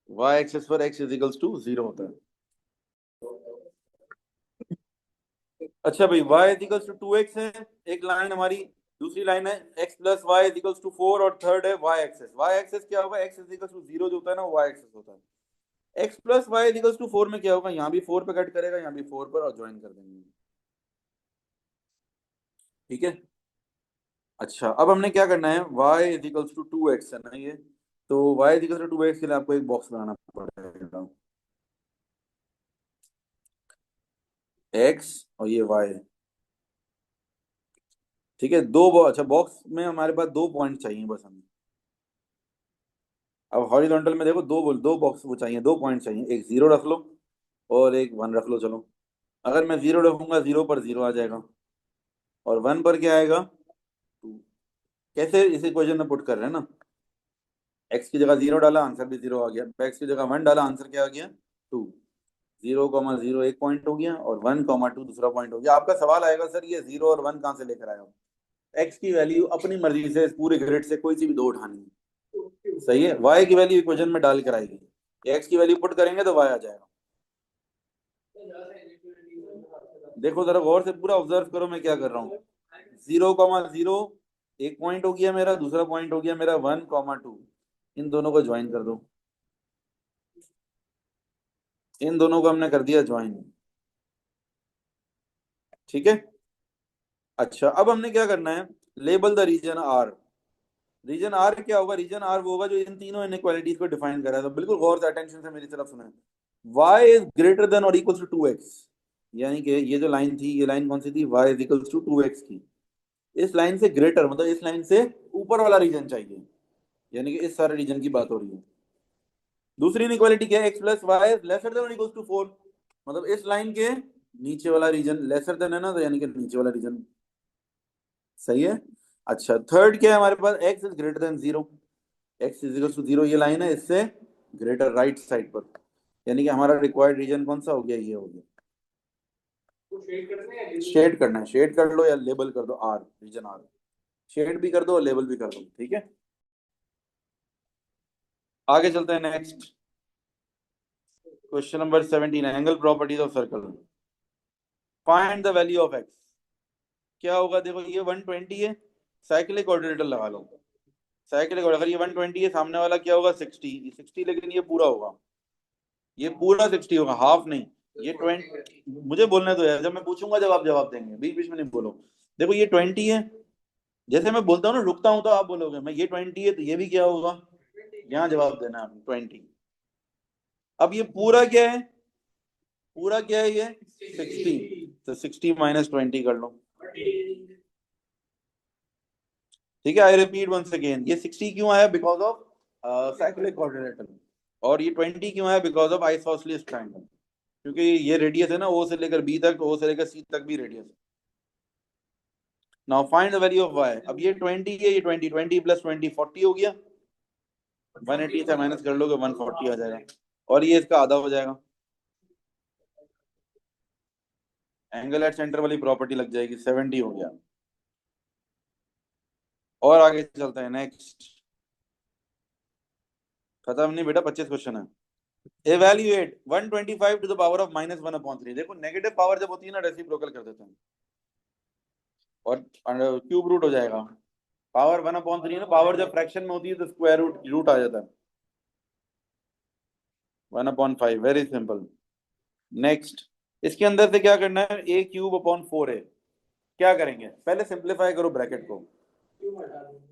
y एक्सिस पर x इज इक्वल्स टू 0 होता है। अच्छा भाई y is equals to 2x है, एक लाइन हमारी दूसरी लाइन है x plus y is equals to 4 और थर्ड है y एक्सेस। y एक्सेस क्या होगा? x इज इक्वल्स टू 0 जो होता है ना, y एक्सेस होता है। x plus y is equals to 4 में क्या होगा? यहाँ भी 4 पे कट करेगा, यहाँ भी 4 पर, और ज्वाइन कर देंगे। ठीक है। अच्छा, अब हमने क्या करना है, y is equals to 2x है ना ये, तो y is equals to 2x के लिए आपको एक बॉक्स बनाना पड़ेगा, x और ये y। ठीक है, अच्छा बॉक्स में हमारे पास 2 पॉइंट चाहिए बस हमें। अब हॉरिजॉन्टल में देखो, दो बॉक्स वो चाहिए, 2 पॉइंट चाहिए, एक 0 रख लो और एक 1 रख लो। चलो, अगर मैं 0 रखूंगा, 0 पर 0 आ जाएगा, और 1 पर क्या आएगा? 2। कैसे इस इक्वेशन में पुट कर रहे हैं ना, x की जगह 0 डाला, आंसर भी 0 आ गया, x की जगह 1 डाला, आंसर क्या आ गया? 2। 0,0 एक पॉइंट हो गया, और 1,2 दूसरा पॉइंट हो गया। आपका सवाल आएगा, सर ये 0 और 1 कहाँ से लेकर आया हो? x की वैल्यू अपनी मर्जी से पूरे ग्रिड से कोई सी भी दो उठानी है, सही है। y की वैल्यू इक्वेशन में डाल कर आएगी, x की वैल्यू पुट करेंगे तो y आ जाएगा। देखो जरा गौर से पूरा ऑब्जर्व करो मैं क्या कर रहा हूँ। 0,0 एक पॉइंट हो गया मेरा, दूसरा पॉइंट हो गया मेरा 1,2। इन दोनों को ज्वाइन कर दो, इन दोनों को हमने कर दिया ज्वाइन। ठीक है। अच्छा, अब हमने क्या करना है, label the region R. Region R क्या होगा? रीजन आर वो होगा जो इन तीनों इनइक्वालिटीज को डिफाइन कर रहा है। तो बिल्कुल गौर से अटेंशन से मेरी तरफ सुने। y is greater then or equals to 2x, यानी कि ये जो लाइन थी, ये लाइन कौन सी थी? y is equals to 2x की। इस लाइन से ग्रेटर मतलब इस लाइन से ऊपर वाला रीजन चाहिए, यानी कि इस सारे रीजन की बात हो रही है। दूसरी इनइक्वालिटी क्या है? x plus y lesser than or equals to 4, मतलब इस लाइन के नीचे वाला रीजन लेसर देन है ना, तो यानी कि नीचे वाला रीजन। सही है। अच्छा, थर्ड क्या है हमारे पास? x is greater than 0, x is equal to 0, ये लाइन है इससे ग्रेटर राइट साइड पर, यानी कि हमारा रिक्वायर्ड रीजन कौन सा हो गया? ये हो गया। शेड करना है, शेड कर लो या लेबल कर दो, आर, रीजन आर। शेड भी कर दो और लेबल भी कर दो, ठीक है। आगे चलते हैं, next question number 17, angle properties of circle. Find the value of x. क्या होगा? देखो ये 120 है, साइक्लिक ऑर्डिनेटर लगा लो। साइक्लिक, अगर ये 120 है, सामने वाला क्या होगा? 60, लेकिन ये पूरा होगा, ये पूरा 60 होगा, हाफ नहीं। ये 20, मुझे बोलने दो यार, जब मैं पूछूंगा जब आप जवाब देंगे, बीच बीच में नहीं बोलो। देखो ये 20 है, जैसे मैं बोलता हूँ ना, रुकता हूँ तो आप बोलोगे मैं, ये 20 है तो ये भी क्या होगा? यहाँ जवाब देना है 20। अब ये पूरा क्या है? पूरा क्या है ये? 60, तो 60 माइनस 20 कर लो। ठीक है, आई रिपीट वंस अगेन, ये 60 क्यों आया? Because of cyclic coordinator. और ये 20 क्यों आया? बिकॉज ऑफ आइसोसेलेस ट्रायंगल, क्योंकि ये रेडियस है ना, ओ से लेकर बी तक, ओ से लेकर सी तक भी रेडियस है। Now find the value of y। अब ये 20 है, ये 20 प्लस 20 40 हो गया, 180 से माइनस कर लोगे 140 आ जाएगा, और ये इसका आधा हो जाएगा। एंगल एट सेंटर वाली प्रॉपर्टी लग जाएगी, 70 हो गया। और आगे चलते हैं, नेक्स्ट। खत्म नहीं बेटा, 25 क्वेश्चन है। Evaluate 125 to the power of -1/3। देखो नेगेटिव पावर जब होती है ना, रेसिप्रोकल कर देते हैं, और क्यूब रूट हो जाएगा। पावर 1/3 है ना, पावर जब फ्रैक्शन में होती है तो स्क्वायर रूट रूट आ जाता है। 1/5, वेरी सिंपल। नेक्स्ट, इसके अंदर से क्या करना है? a³/4 है। क्या करेंगे? पहले सिंप्लीफाई करो ब्रैकेट को,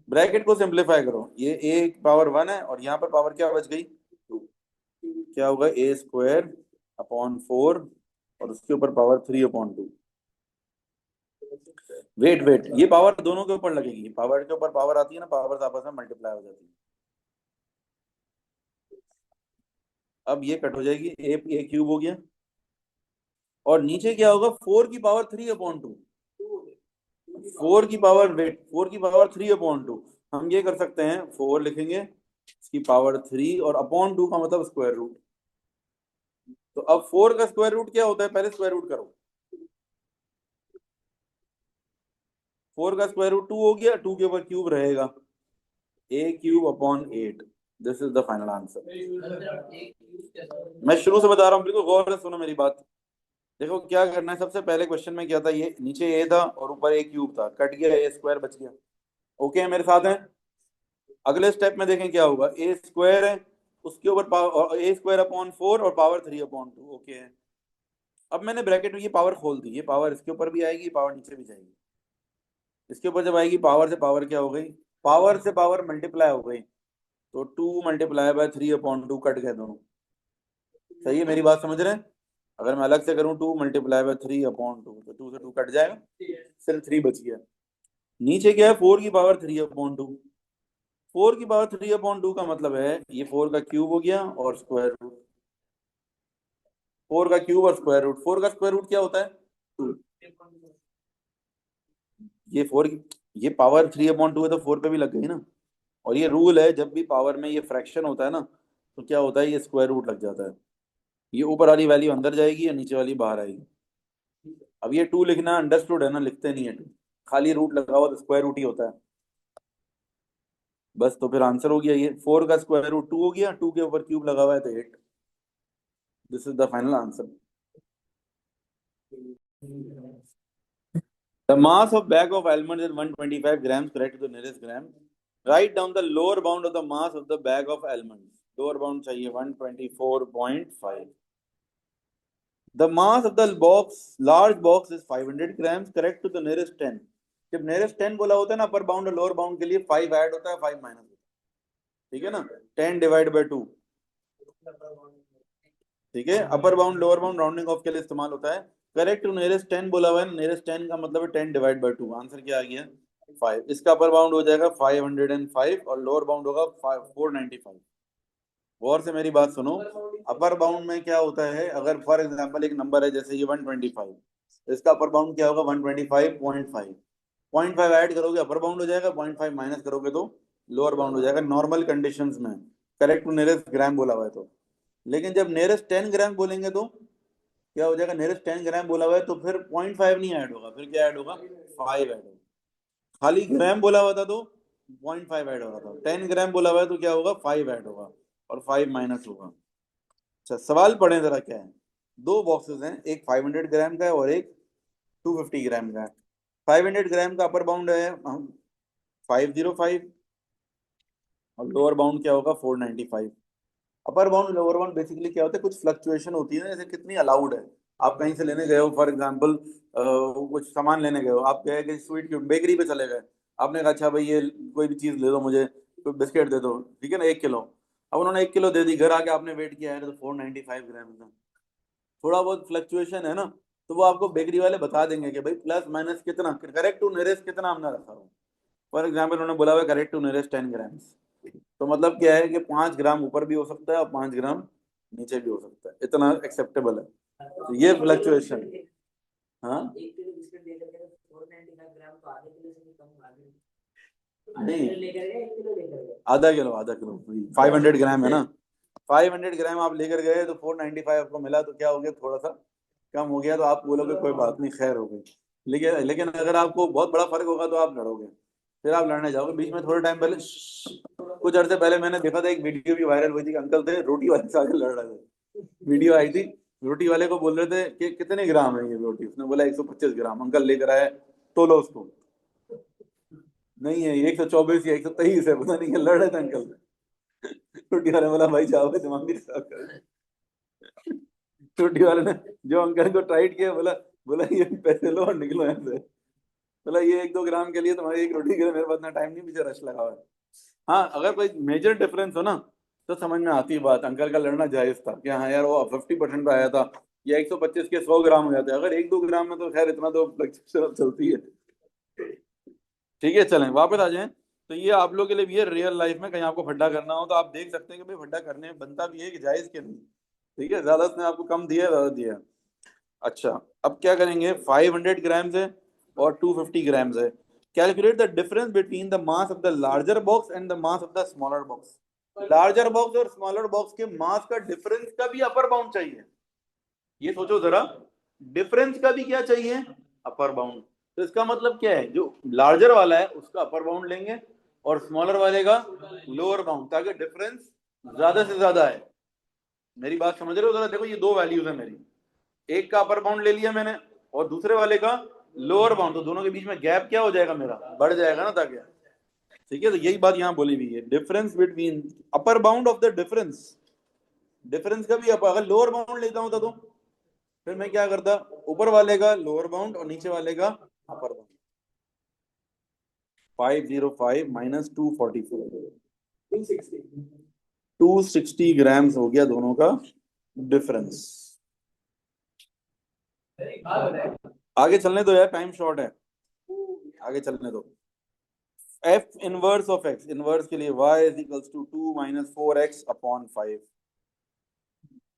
ब्रैकेट को सिंप्लीफाई करो। ये a पावर 1 है, और यहाँ पर पावर क्या बच गई? 2। क्या होगा? a²/4, और उसके ऊपर पावर 3/2। वेट वेट, ये पावर दोनों के ऊपर लगेगी, पावर के ऊपर पावर आती है ना, पावर आपस में मल्टीप्लाई हो जाती है। अब ये कट हो जाएगी, a³ हो गया, और नीचे क्या होगा? 4 की पावर 3/2। 4 की पावर 3/2 हम ये कर सकते हैं, 4 लिखेंगे, इसकी पावर 3, और अपॉन 2 का मतलब स्क्वायर रूट। तो अब 4 का स्क्वायर रूट क्या होता है? पहले स्क्वायर रूट करो। 4 का स्क्वायर रूट 2 हो गया, 2 के ऊपर क्यूब रहेगा, a³/8। This is the final answer. मैं शुरू से बता रहा हूँ, बिल्कुल गौर से सुनो मेरी बात। देखो क्या करना है, सबसे पहले क्वेश्चन में क्या था, ये नीचे ए था और ऊपर ए क्यूब था, कट गया, ए स्क्वायर बच गया। ओके है मेरे साथ है? अगले स्टेप में देखें क्या होगा, ए स्क्वायर है, उसके ऊपर पावर ए स्क्वायर अपॉन 4 और पावर 3 अपॉन 2। ओके है। अब मैंने ब्रैकेट में ये पावर खोल दी, ये पावर इसके ऊपर भी आएगी, पावर नीचे भी जाएगी। इसके ऊपर जब आएगी पावर से पावर क्या हो गई, पावर से पावर मल्टीप्लाई हो गई, तो 2 × 3/3 अपॉन 2 कट गए दोनों। सही है, मेरी बात समझ रहे हैं? अगर मैं अलग से करूं 2 × 3/3 अपॉन 2, तो 2 से 2 कट जाएगा, सिर्फ 3 बच गया। नीचे क्या है, 4 की पावर 3/2। 4 की पावर 3/2 का मतलब है ये 4 का क्यूब हो गया और स्क्वायर रूट। 4 का क्यूब और स्क्वायर रूट, 4 का स्क्वायर रूट क्या होता है, 2। ये 4 ये पावर 3/2 है तो 4 पे भी लग गई ना। और ये रूल है, जब भी पावर में ये फ्रैक्शन होता है ना, तो क्या होता है, ये स्क्वायर रूट लग जाता है। ये ऊपर वाली वैल्यू अंदर जाएगी और नीचे वाली बाहर आएगी। अब ये 2 लिखना अंडरस्टूड है ना, लिखते नहीं है 2, खाली रूट लगा हुआ तो स्क्वायर रूट ही होता है। बस तो फिर आंसर हो गया, ये 4 का स्क्वायर रूट 2 हो गया, 2 के ऊपर क्यूब लगा हुआ है तो 8। This is the final answer. The mass of bag of almonds is 125 grams, correct to the nearest gram. Write down the lower bound of the mass of the bag of almonds. Lower bound चाहिए 124.5. The mass of the box, large box is 500 grams, correct to the nearest 10. जब nearest 10 बोला होता है ना, upper bound और lower bound के लिए 5 add होता है, 5 माइनस होता है, ठीक है ना? 10/2, ठीक है। Upper bound lower bound rounding off के लिए इस्तेमाल होता है। करेक्ट टू नियरेस्ट 10 बोला हुआ है, नियरेस्ट 10 का मतलब है 10/2। आंसर क्या आ गया, 5। इसका अपर बाउंड हो जाएगा 505 और लोअर बाउंड होगा 495। गौर से मेरी बात सुनो, अपर बाउंड में क्या होता है, अगर फॉर एग्जांपल एक नंबर है जैसे ये 125, इसका अपर बाउंड क्या होगा, 125.5। 0.5 ऐड करोगे अपर बाउंड हो जाएगा, 0.5 माइनस करोगे तो लोअर बाउंड हो जाएगा, नॉर्मल कंडीशंस में। करेक्ट टू नियरेस्ट ग्राम बोला हुआ है तो। लेकिन जब नियरेस्ट 10 ग्राम बोलेंगे तो क्या हो जाएगा, नियरेस्ट 10 ग्राम बोला हुआ है तो फिर 0.5 नहीं ऐड होगा, फिर क्या ऐड होगा, 5 ऐड होगा। खाली ग्राम बोला हुआ था तो 0.5 ऐड होगा था, 10 ग्राम बोला हुआ है तो क्या होगा, 5 ऐड होगा और 5 माइनस होगा। अच्छा सवाल पढ़े जरा क्या है। दो बॉक्सेस हैं, एक 500 ग्राम का है और एक 250 ग्राम का है। 500 ग्राम का अपर बाउंड है 505 और लोअर बाउंड क्या होगा, 495। Upper bound lower bound basically क्या होता है, कुछ फ्लक्चुएशन होती है ना, जैसे कितनी अलाउड है। आप कहीं से लेने गए हो, फॉर एग्जांपल कुछ सामान लेने गए हो, आप गए कि स्वीट की बेकरी पे चले गए, आपने कहा अच्छा भाई ये कोई भी चीज़ ले दो मुझे, कोई बिस्किट दे दो, ठीक है ना, 1 किलो। अब उन्होंने 1 किलो दे दी, घर आके आपने वेट किया है तो 495 ग्राम का, थोड़ा बहुत फ्लक्चुएशन है ना, तो वो आपको बेकरी वाले बता देंगे कि भाई प्लस माइनस कितना, करेक्ट टू नियरेस्ट कितना हमने रखा हो। फॉर एग्जाम्पल उन्होंने बोला हुआ करेक्ट टू नियरेस्ट 10 ग्राम्स, तो मतलब क्या है कि 5 ग्राम ऊपर भी हो सकता है और 5 ग्राम नीचे भी हो सकता है, इतना एक्सेप्टेबल है। तो ये फ्लक्चुएशन। हाँ नहीं, आधा किलो 500 ग्राम है ना, 500 ग्राम आप लेकर गए तो 495 आपको मिला, तो क्या हो गया, थोड़ा सा कम हो गया, तो आप बोलोगे कोई बात नहीं, खैर हो गई। लेकिन लेकिन अगर आपको बहुत बड़ा फर्क होगा तो आप लड़ोगे, फिर आप लड़ने जाओगे। बीच में थोड़े टाइम पहले कुछ अरसे पहले मैंने देखा था, एक वीडियो भी वायरल हुई थी, अंकल थे रोटी वाले से आके लड़ रहे थे, वीडियो आई थी। रोटी वाले को बोल रहे थे कि कितने ग्राम है ये रोटी, उसने बोला 125 ग्राम। अंकल लेकर आए, तोलो उसको, नहीं है 124 या 123 है, पता नहीं क्या लड़ रहे थे अंकल। रोटी वाले बोला भाई जाओ दिमाग नहीं खराब कर। रोटी वाले ने जो अंकल को टाइट किया, बोला बोला ये पैसे लो और निकलो यहाँ से। बोला ये 1-2 ग्राम के लिए, तुम्हारी एक रोटी के लिए मेरे पास इतना टाइम नहीं, पीछे रश लगा हुआ है। हाँ अगर कोई मेजर डिफरेंस हो ना, तो समझ में आती है बात, अंकल का लड़ना जायज था कि हाँ यार वो 50% पे आया था, या 125 के 100 ग्राम हो जाते हैं, अगर 1-2 ग्राम में तो खैर इतना तो फ्लक्चुएशन चलती है। ठीक है चलें वापस आ जाएं। तो ये आप लोग के लिए भी है, रियल लाइफ में कहीं आपको फड्डा करना हो तो आप देख सकते हैं कि भाई फड्डा करने में बनता भी है कि जायज के नहीं। ठीक है, ज्यादा उसने आपको कम दिया है, ज्यादा दिया है। अच्छा अब क्या करेंगे, 500 ग्राम्स है और 250 ग्राम्स है। Calculate the difference between the mass of the larger box and the mass of the smaller box. Larger box और स्मॉलर बॉक्स के मास का डिफरेंस का भी अपर बाउंड चाहिए। ये सोचो जरा, डिफरेंस का भी क्या चाहिए, अपर बाउंड। तो इसका मतलब क्या है, जो लार्जर वाला है उसका अपर बाउंड लेंगे और स्मॉलर वाले का लोअर बाउंड, ताकि डिफरेंस ज्यादा से ज्यादा है। मेरी बात समझ रहे हो जरा, देखो ये दो वैल्यूज है मेरी, एक का अपर बाउंड ले लिया मैंने और दूसरे वाले का लोअर बाउंड, तो दोनों के बीच में गैप क्या हो जाएगा, मेरा बढ़ जाएगा ना ताकि, ठीक है। तो यही बात यहाँ बोली हुई है, difference between upper bound of the difference, difference का भी अगर लोअर बाउंड लेता हूँ तो फिर मैं क्या करता, ऊपर वाले का लोअर बाउंड और नीचे वाले का अपर बाउंड। 505 माइनस 244, 260 ग्राम्स हो गया दोनों का डिफरेंस। आगे चलने दो यार, टाइम शॉर्ट है, आगे चलने दो। F inverse of x, inverse के लिए y is equals to 2 minus 4x upon 5,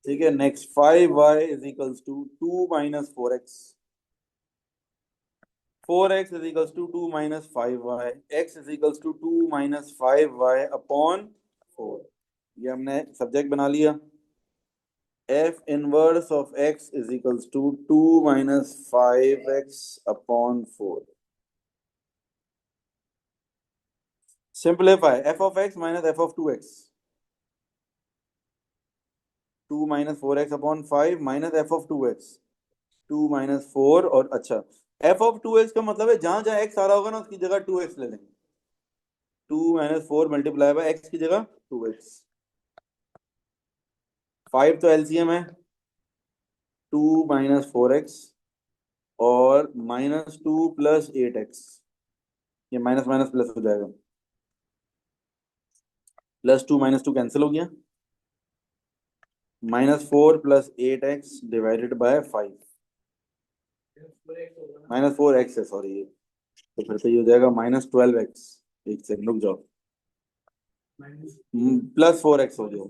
ठीक है। Next 5y is equals to 2 minus 4x, 4x is equals to 2 minus 5y, x is equals to 2 minus 5y upon 4। ये हमने subject बना लिया। f inverse of x is equals to 2 minus 5x upon 4. Simplify f of x minus f of 2x, 2 minus 4x upon 5 minus f of 2x, 2 minus 4 और अच्छा f of 2x का मतलब है जहां जहां x आ रहा होगा ना उसकी जगह 2x ले लेंगे, 2 minus 4 मल्टीप्लाई बाय x की जगह 2x। 5 तो एलसीएम है, 2 minus 4x और माइनस 2 प्लस 8x, ये माइनस माइनस प्लस हो जाएगा, प्लस 2 माइनस 2 कैंसिल हो गया, -4 plus 8x divided by 5, -4x है सॉरी ये, तो फिर से ये हो जाएगा -12x, एक सेकंड रुक जाओ, +4x हो गया,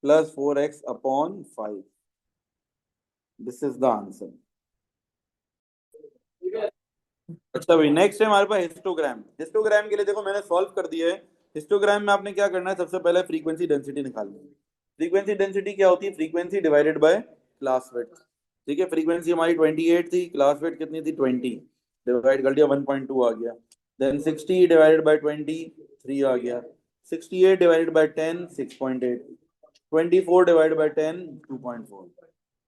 +4x upon 5, this is the answer. अच्छा भाई, नेक्स्ट है हमारे पास हिस्टोग्राम। हिस्टोग्राम के लिए देखो मैंने सॉल्व कर दिया है। हिस्टोग्राम में आपने क्या करना है, सबसे पहले फ्रीक्वेंसी डेंसिटी निकालनी है। फ्रीक्वेंसी डेंसिटी क्या होती है, frequency divided by class width, ठीक है। फ्रीक्वेंसी हमारी 28 थी, क्लास विड्थ कितनी थी 20, डिवाइड कर दिया 1.2 आ गया, देन 60 डिवाइडेड बाय 20 3 आ गया, 68 divided by 10 6.8, 24 divided by 10 2.4,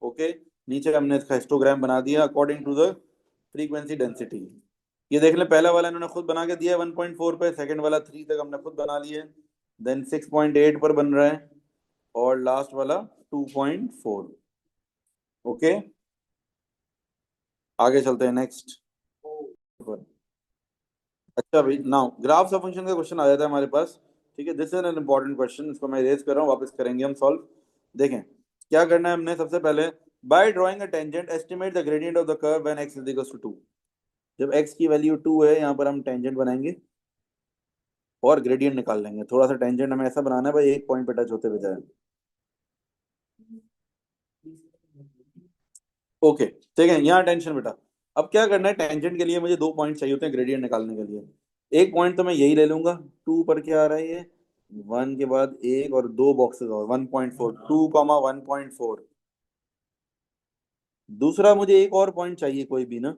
okay. नीचे हमने इसका हिस्टोग्राम बना दिया according to the frequency density. ये देख लें, पहला वाला इन्होंने खुद बना के दिया है 1.4 पे, सेकंड वाला 3 तक हमने खुद बना लिए, देन 6.8 पर बन रहा है और लास्ट वाला 2.4, ओके। आगे चलते हैं नेक्स्ट। अच्छा भाई, नाउ ग्राफ्स ऑफ फंक्शन का क्वेश्चन आ जाता है हमारे पास, ठीक है। This is an important question, इसको मैं रेज कर रहा हूँ, वापस करेंगे हम सॉल्व। देखें क्या करना है हमने, सबसे पहले by drawing a tangent estimate the gradient of the curve when x is equal to 2। जब x की वैल्यू 2 है, यहाँ पर हम टेंजेंट बनाएंगे और ग्रेडियंट निकाल लेंगे। थोड़ा सा टेंजेंट हमें ऐसा बनाना है भाई, एक पॉइंट पे टच होते हुए जाए, ओके, ठीक है। यहाँ टेंशन बेटा, अब क्या करना है, टेंजेंट के लिए मुझे 2 पॉइंट चाहिए होते हैं ग्रेडियंट निकालने के लिए। एक पॉइंट तो मैं यही ले लूंगा, 2 पर क्या आ रहा है ये, 1 के बाद एक और 2 बॉक्सेस और 1.4, 2,1.4। दूसरा मुझे एक और पॉइंट चाहिए कोई भी ना,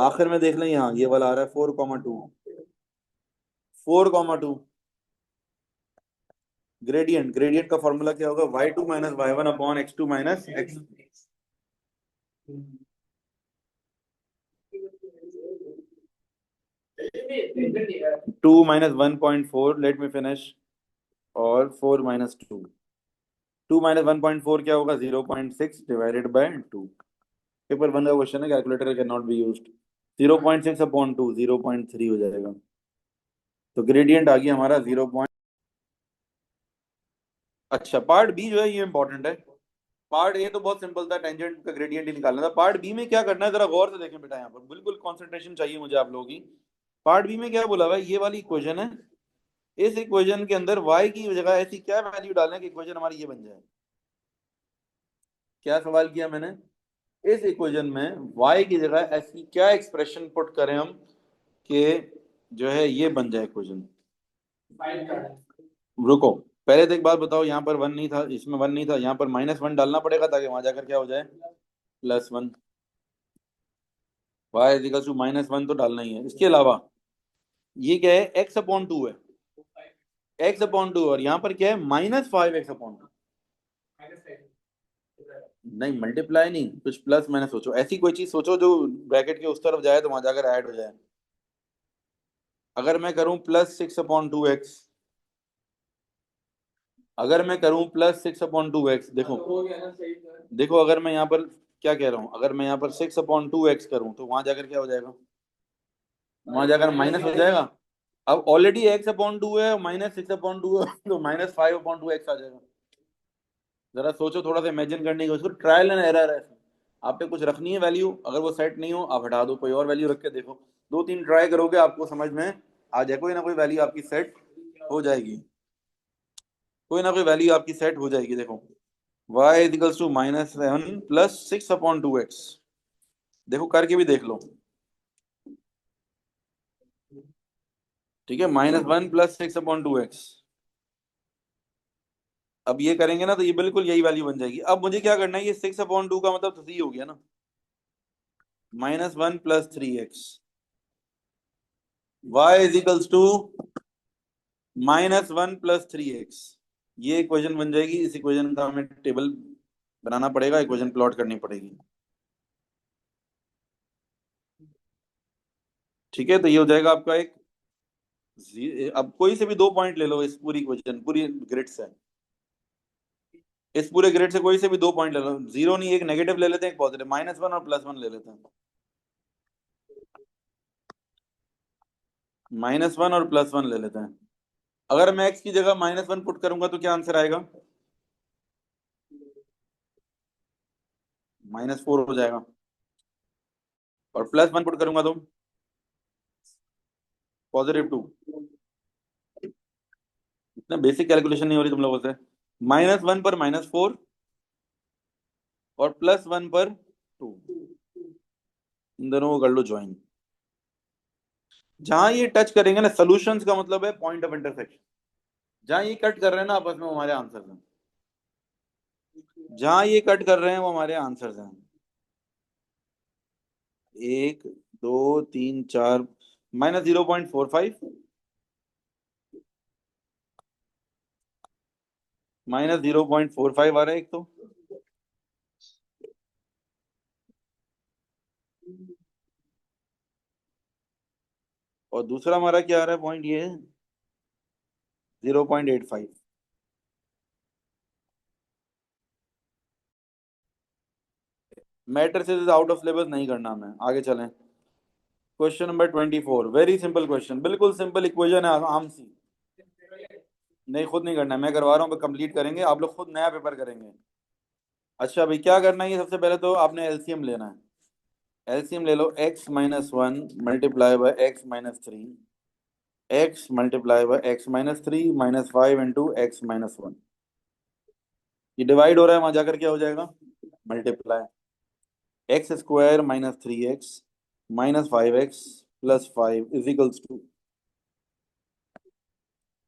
आखिर में देख लें, यहाँ ये वाला आ रहा है 4,2, 4,2। ग्रेडियंट, ग्रेडियंट का फॉर्मूला क्या होगा, y2 minus y1 upon x2 minus x। 2 minus 1.4, let me finish, और 4 माइनस 2, 2 माइनस 1.4 क्या होगा, 0.6 डिवाइडेड बाय 2। पेपर 1 का क्वेश्चन है, calculator can not be used. 0.6 upon 2 0.3 हो जाएगा, तो ग्रेडियंट आ गया हमारा 0 पॉइंट। अच्छा, पार्ट बी जो है ये इंपॉर्टेंट है। पार्ट ए तो बहुत सिंपल था, टेंजेंट का ग्रेडियंट ही निकालना था। पार्ट बी में क्या करना है, जरा गौर से देखें बेटा, यहाँ पर बिल्कुल कंसंट्रेशन चाहिए मुझे आप लोगों की। पार्ट बी में क्या बोला हुआ है, ये वाली इक्वेशन है, इस इक्वेशन के अंदर y की जगह ऐसी क्या वैल्यू डालें कि इक्वेशन हमारी ये बन जाए। क्या सवाल किया मैंने, इस इक्वेशन में y की जगह ऐसी क्या एक्सप्रेशन पुट करें हम कि जो है ये बन जाए इक्वेशन। रुको, पहले तो एक बात बताओ, यहाँ पर 1 नहीं था, इसमें 1 नहीं था, यहाँ पर -1 डालना पड़ेगा ताकि वहां जाकर क्या हो जाए, +1। y इक्वल टू -1 तो डालना ही है। इसके अलावा ये क्या है, x/2 है, x/2, और यहाँ पर क्या है, -5x/2। नहीं मल्टीप्लाई नहीं, कुछ प्लस मैंने सोचो, ऐसी कोई चीज सोचो जो ब्रैकेट के उस तरफ जाए तो वहां जाकर ऐड हो जाए। अगर मैं करूं +6/2x, अगर मैं करूं +6/2x, देखो देखो, अगर मैं यहाँ पर क्या कह रहा हूँ, अगर मैं यहाँ पर 6/2x करूँ तो वहां जाकर क्या हो जाएगा, वहां जाकर माइनस हो जाएगा। अब ऑलरेडी x/2 है, -6/2 है तो -5/2x आ जाएगा। जरा सोचो, थोड़ा सा इमेजिन करने की कोशिश करो, ट्रायल एंड एरर है। आप पे कुछ रखनी है वैल्यू, अगर वो सेट नहीं हो आप हटा दो, कोई और वैल्यू रख के देखो। दो तीन ट्राई करोगे आपको समझ में आ जाए, कोई ना कोई वैल्यू आपकी सेट हो जाएगी, कोई ना कोई वैल्यू आपकी सेट हो जाएगी। देखो y इजिकल्स टू -7 + 6/2x, देखो करके भी देख लो। ठीक है, -1 + 6/2x। अब ये करेंगे ना तो ये बिल्कुल यही वैल्यू बन जाएगी। अब मुझे क्या करना है, ये 6/2 का मतलब तो 3 हो गया ना, -1 + 3x, y equals to -1 + 3x। ये इक्वेशन बन जाएगी। इस इक्वेशन का हमें टेबल बनाना पड़ेगा, इक्वेशन प्लॉट करनी पड़ेगी। ठीक है, तो ये हो जाएगा आपका एक अब कोई से भी दो पॉइंट ले लो इस पूरी इक्वेशन, पूरी ग्रिड से, इस पूरे ग्रिड से कोई से भी दो पॉइंट ले लो, जीरो नहीं, एक नेगेटिव ले लेते हैं, एक पॉजिटिव, -1 और +1 ले लेते हैं। -1 और +1 ले लेते हैं। अगर मैं x की जगह -1 पुट करूंगा तो क्या आंसर आएगा, -4 हो जाएगा। और +1 पुट करूंगा तो +2। इतना बेसिक कैलकुलेशन नहीं हो रही तुम लोगों से। -1 पर -4 और +1 पर 2, इन दोनों को कर लो ज्वाइन। जहां ये टच करेंगे ना, सॉल्यूशंस का मतलब है पॉइंट ऑफ इंटरसेक्शन। जहां ये कट कर रहे हैं ना आपस में, वो हमारे आंसर हैं। जहां ये कट कर रहे हैं वो हमारे आंसर्स हैं। 1 2 3 4, -0.45, -0.45 आ रहा है एक तो। और दूसरा हमारा क्या आ रहा है पॉइंट, ये 0.85। मैट्रिसेस आउट ऑफ सिलेबस नहीं करना हमें, आगे चलें। Question number 24, very simple question, बिल्कुल सिंपल इक्वेशन है, आम सी। नहीं, खुद नहीं करना है, मैं करवा रहा हूँ, कंप्लीट करेंगे, आप लोग खुद नया पेपर करेंगे। अच्छा भाई, क्या करना है, ये सबसे पहले तो आपने एलसीएम लेना है। एलसीएम ले लो, x-1 × x-3, x × x-3 -5 × x-1। ये डिवाइड हो रहा है, वहां जाकर क्या हो जाएगा, multiply. x² - 3x -5x +5 equals to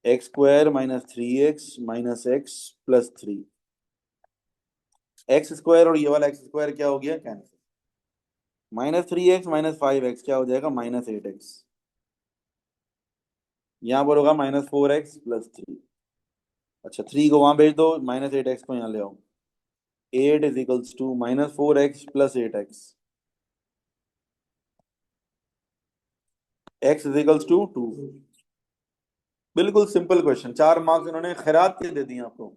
x² - 3x -x +3। x² और ये वाला x² क्या हो गया, कैंसिल। -3x -5x क्या हो जाएगा, -8x। यहाँ पर होगा -4x +3। अच्छा, 3 को वहां भेज दो, -8x को यहाँ ले आओ। 8 is equals to -4x +8x, x is equals to 2। बिल्कुल सिंपल क्वेश्चन, 4 मार्क्स इन्होंने खैरात के दे दिए आपको,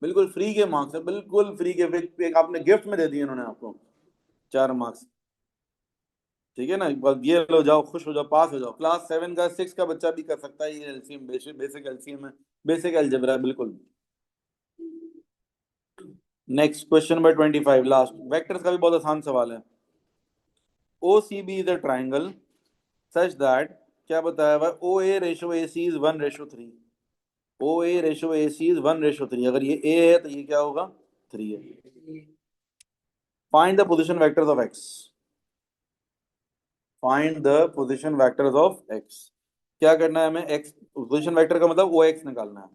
बिल्कुल फ्री के मार्क्स है, बिल्कुल फ्री के, एक आपने गिफ्ट में दे दिए इन्होंने आपको 4 मार्क्स। ठीक है ना, बस ये लो, जाओ खुश हो जाओ, पास हो जाओ। क्लास 7 का 6 का बच्चा भी कर सकता है, ये एलसीएम, बेसिक बेसिक एलसीएम है, बेसिक अलजेब्रा है बिल्कुल। Next question number 25, last, vectors का भी बहुत आसान सवाल है। O C B is a triangle such that, क्या बताया हुआ, O A ratio A C is 1:3। O A ratio A C is 1:3, अगर ये ए है तो ये क्या होगा, 3 है। Find the position vectors of x, find the position vectors of x. क्या करना है हमें, एक्स पोजिशन वेक्टर का मतलब ओ एक्स निकालना है।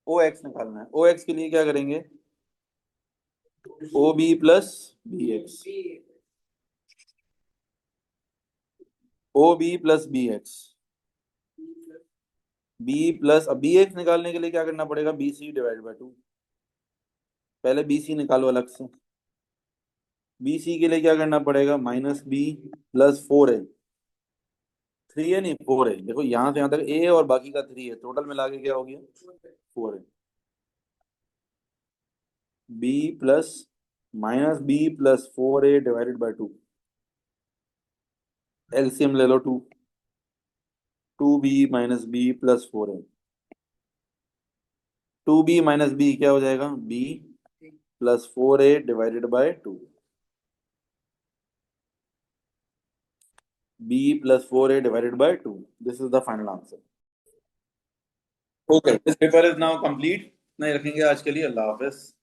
ओ एक्स निकालना है, ओ एक्स के लिए क्या करेंगे, O B plus B X, O B plus B X, B plus, अब बी एक्स निकालने के लिए क्या करना पड़ेगा, बी सी डिवाइड बाई 2। पहले BC निकालो अलग से। BC के लिए क्या करना पड़ेगा, -B+4A। 3 है नहीं 4 है, देखो यहाँ से यहाँ तक A और बाकी का 3 है, टोटल मिला के क्या हो गया 4 है। B plus -B+4A divided by 2। LCM ले लो 2। 2B-B+4A। 2B-B क्या हो जाएगा, B+4A divided by 2। B+4A divided by 2। This is the final answer. Okay, this paper is now complete. नहीं रखेंगे आज के लिए, अल्लाह हाफिज।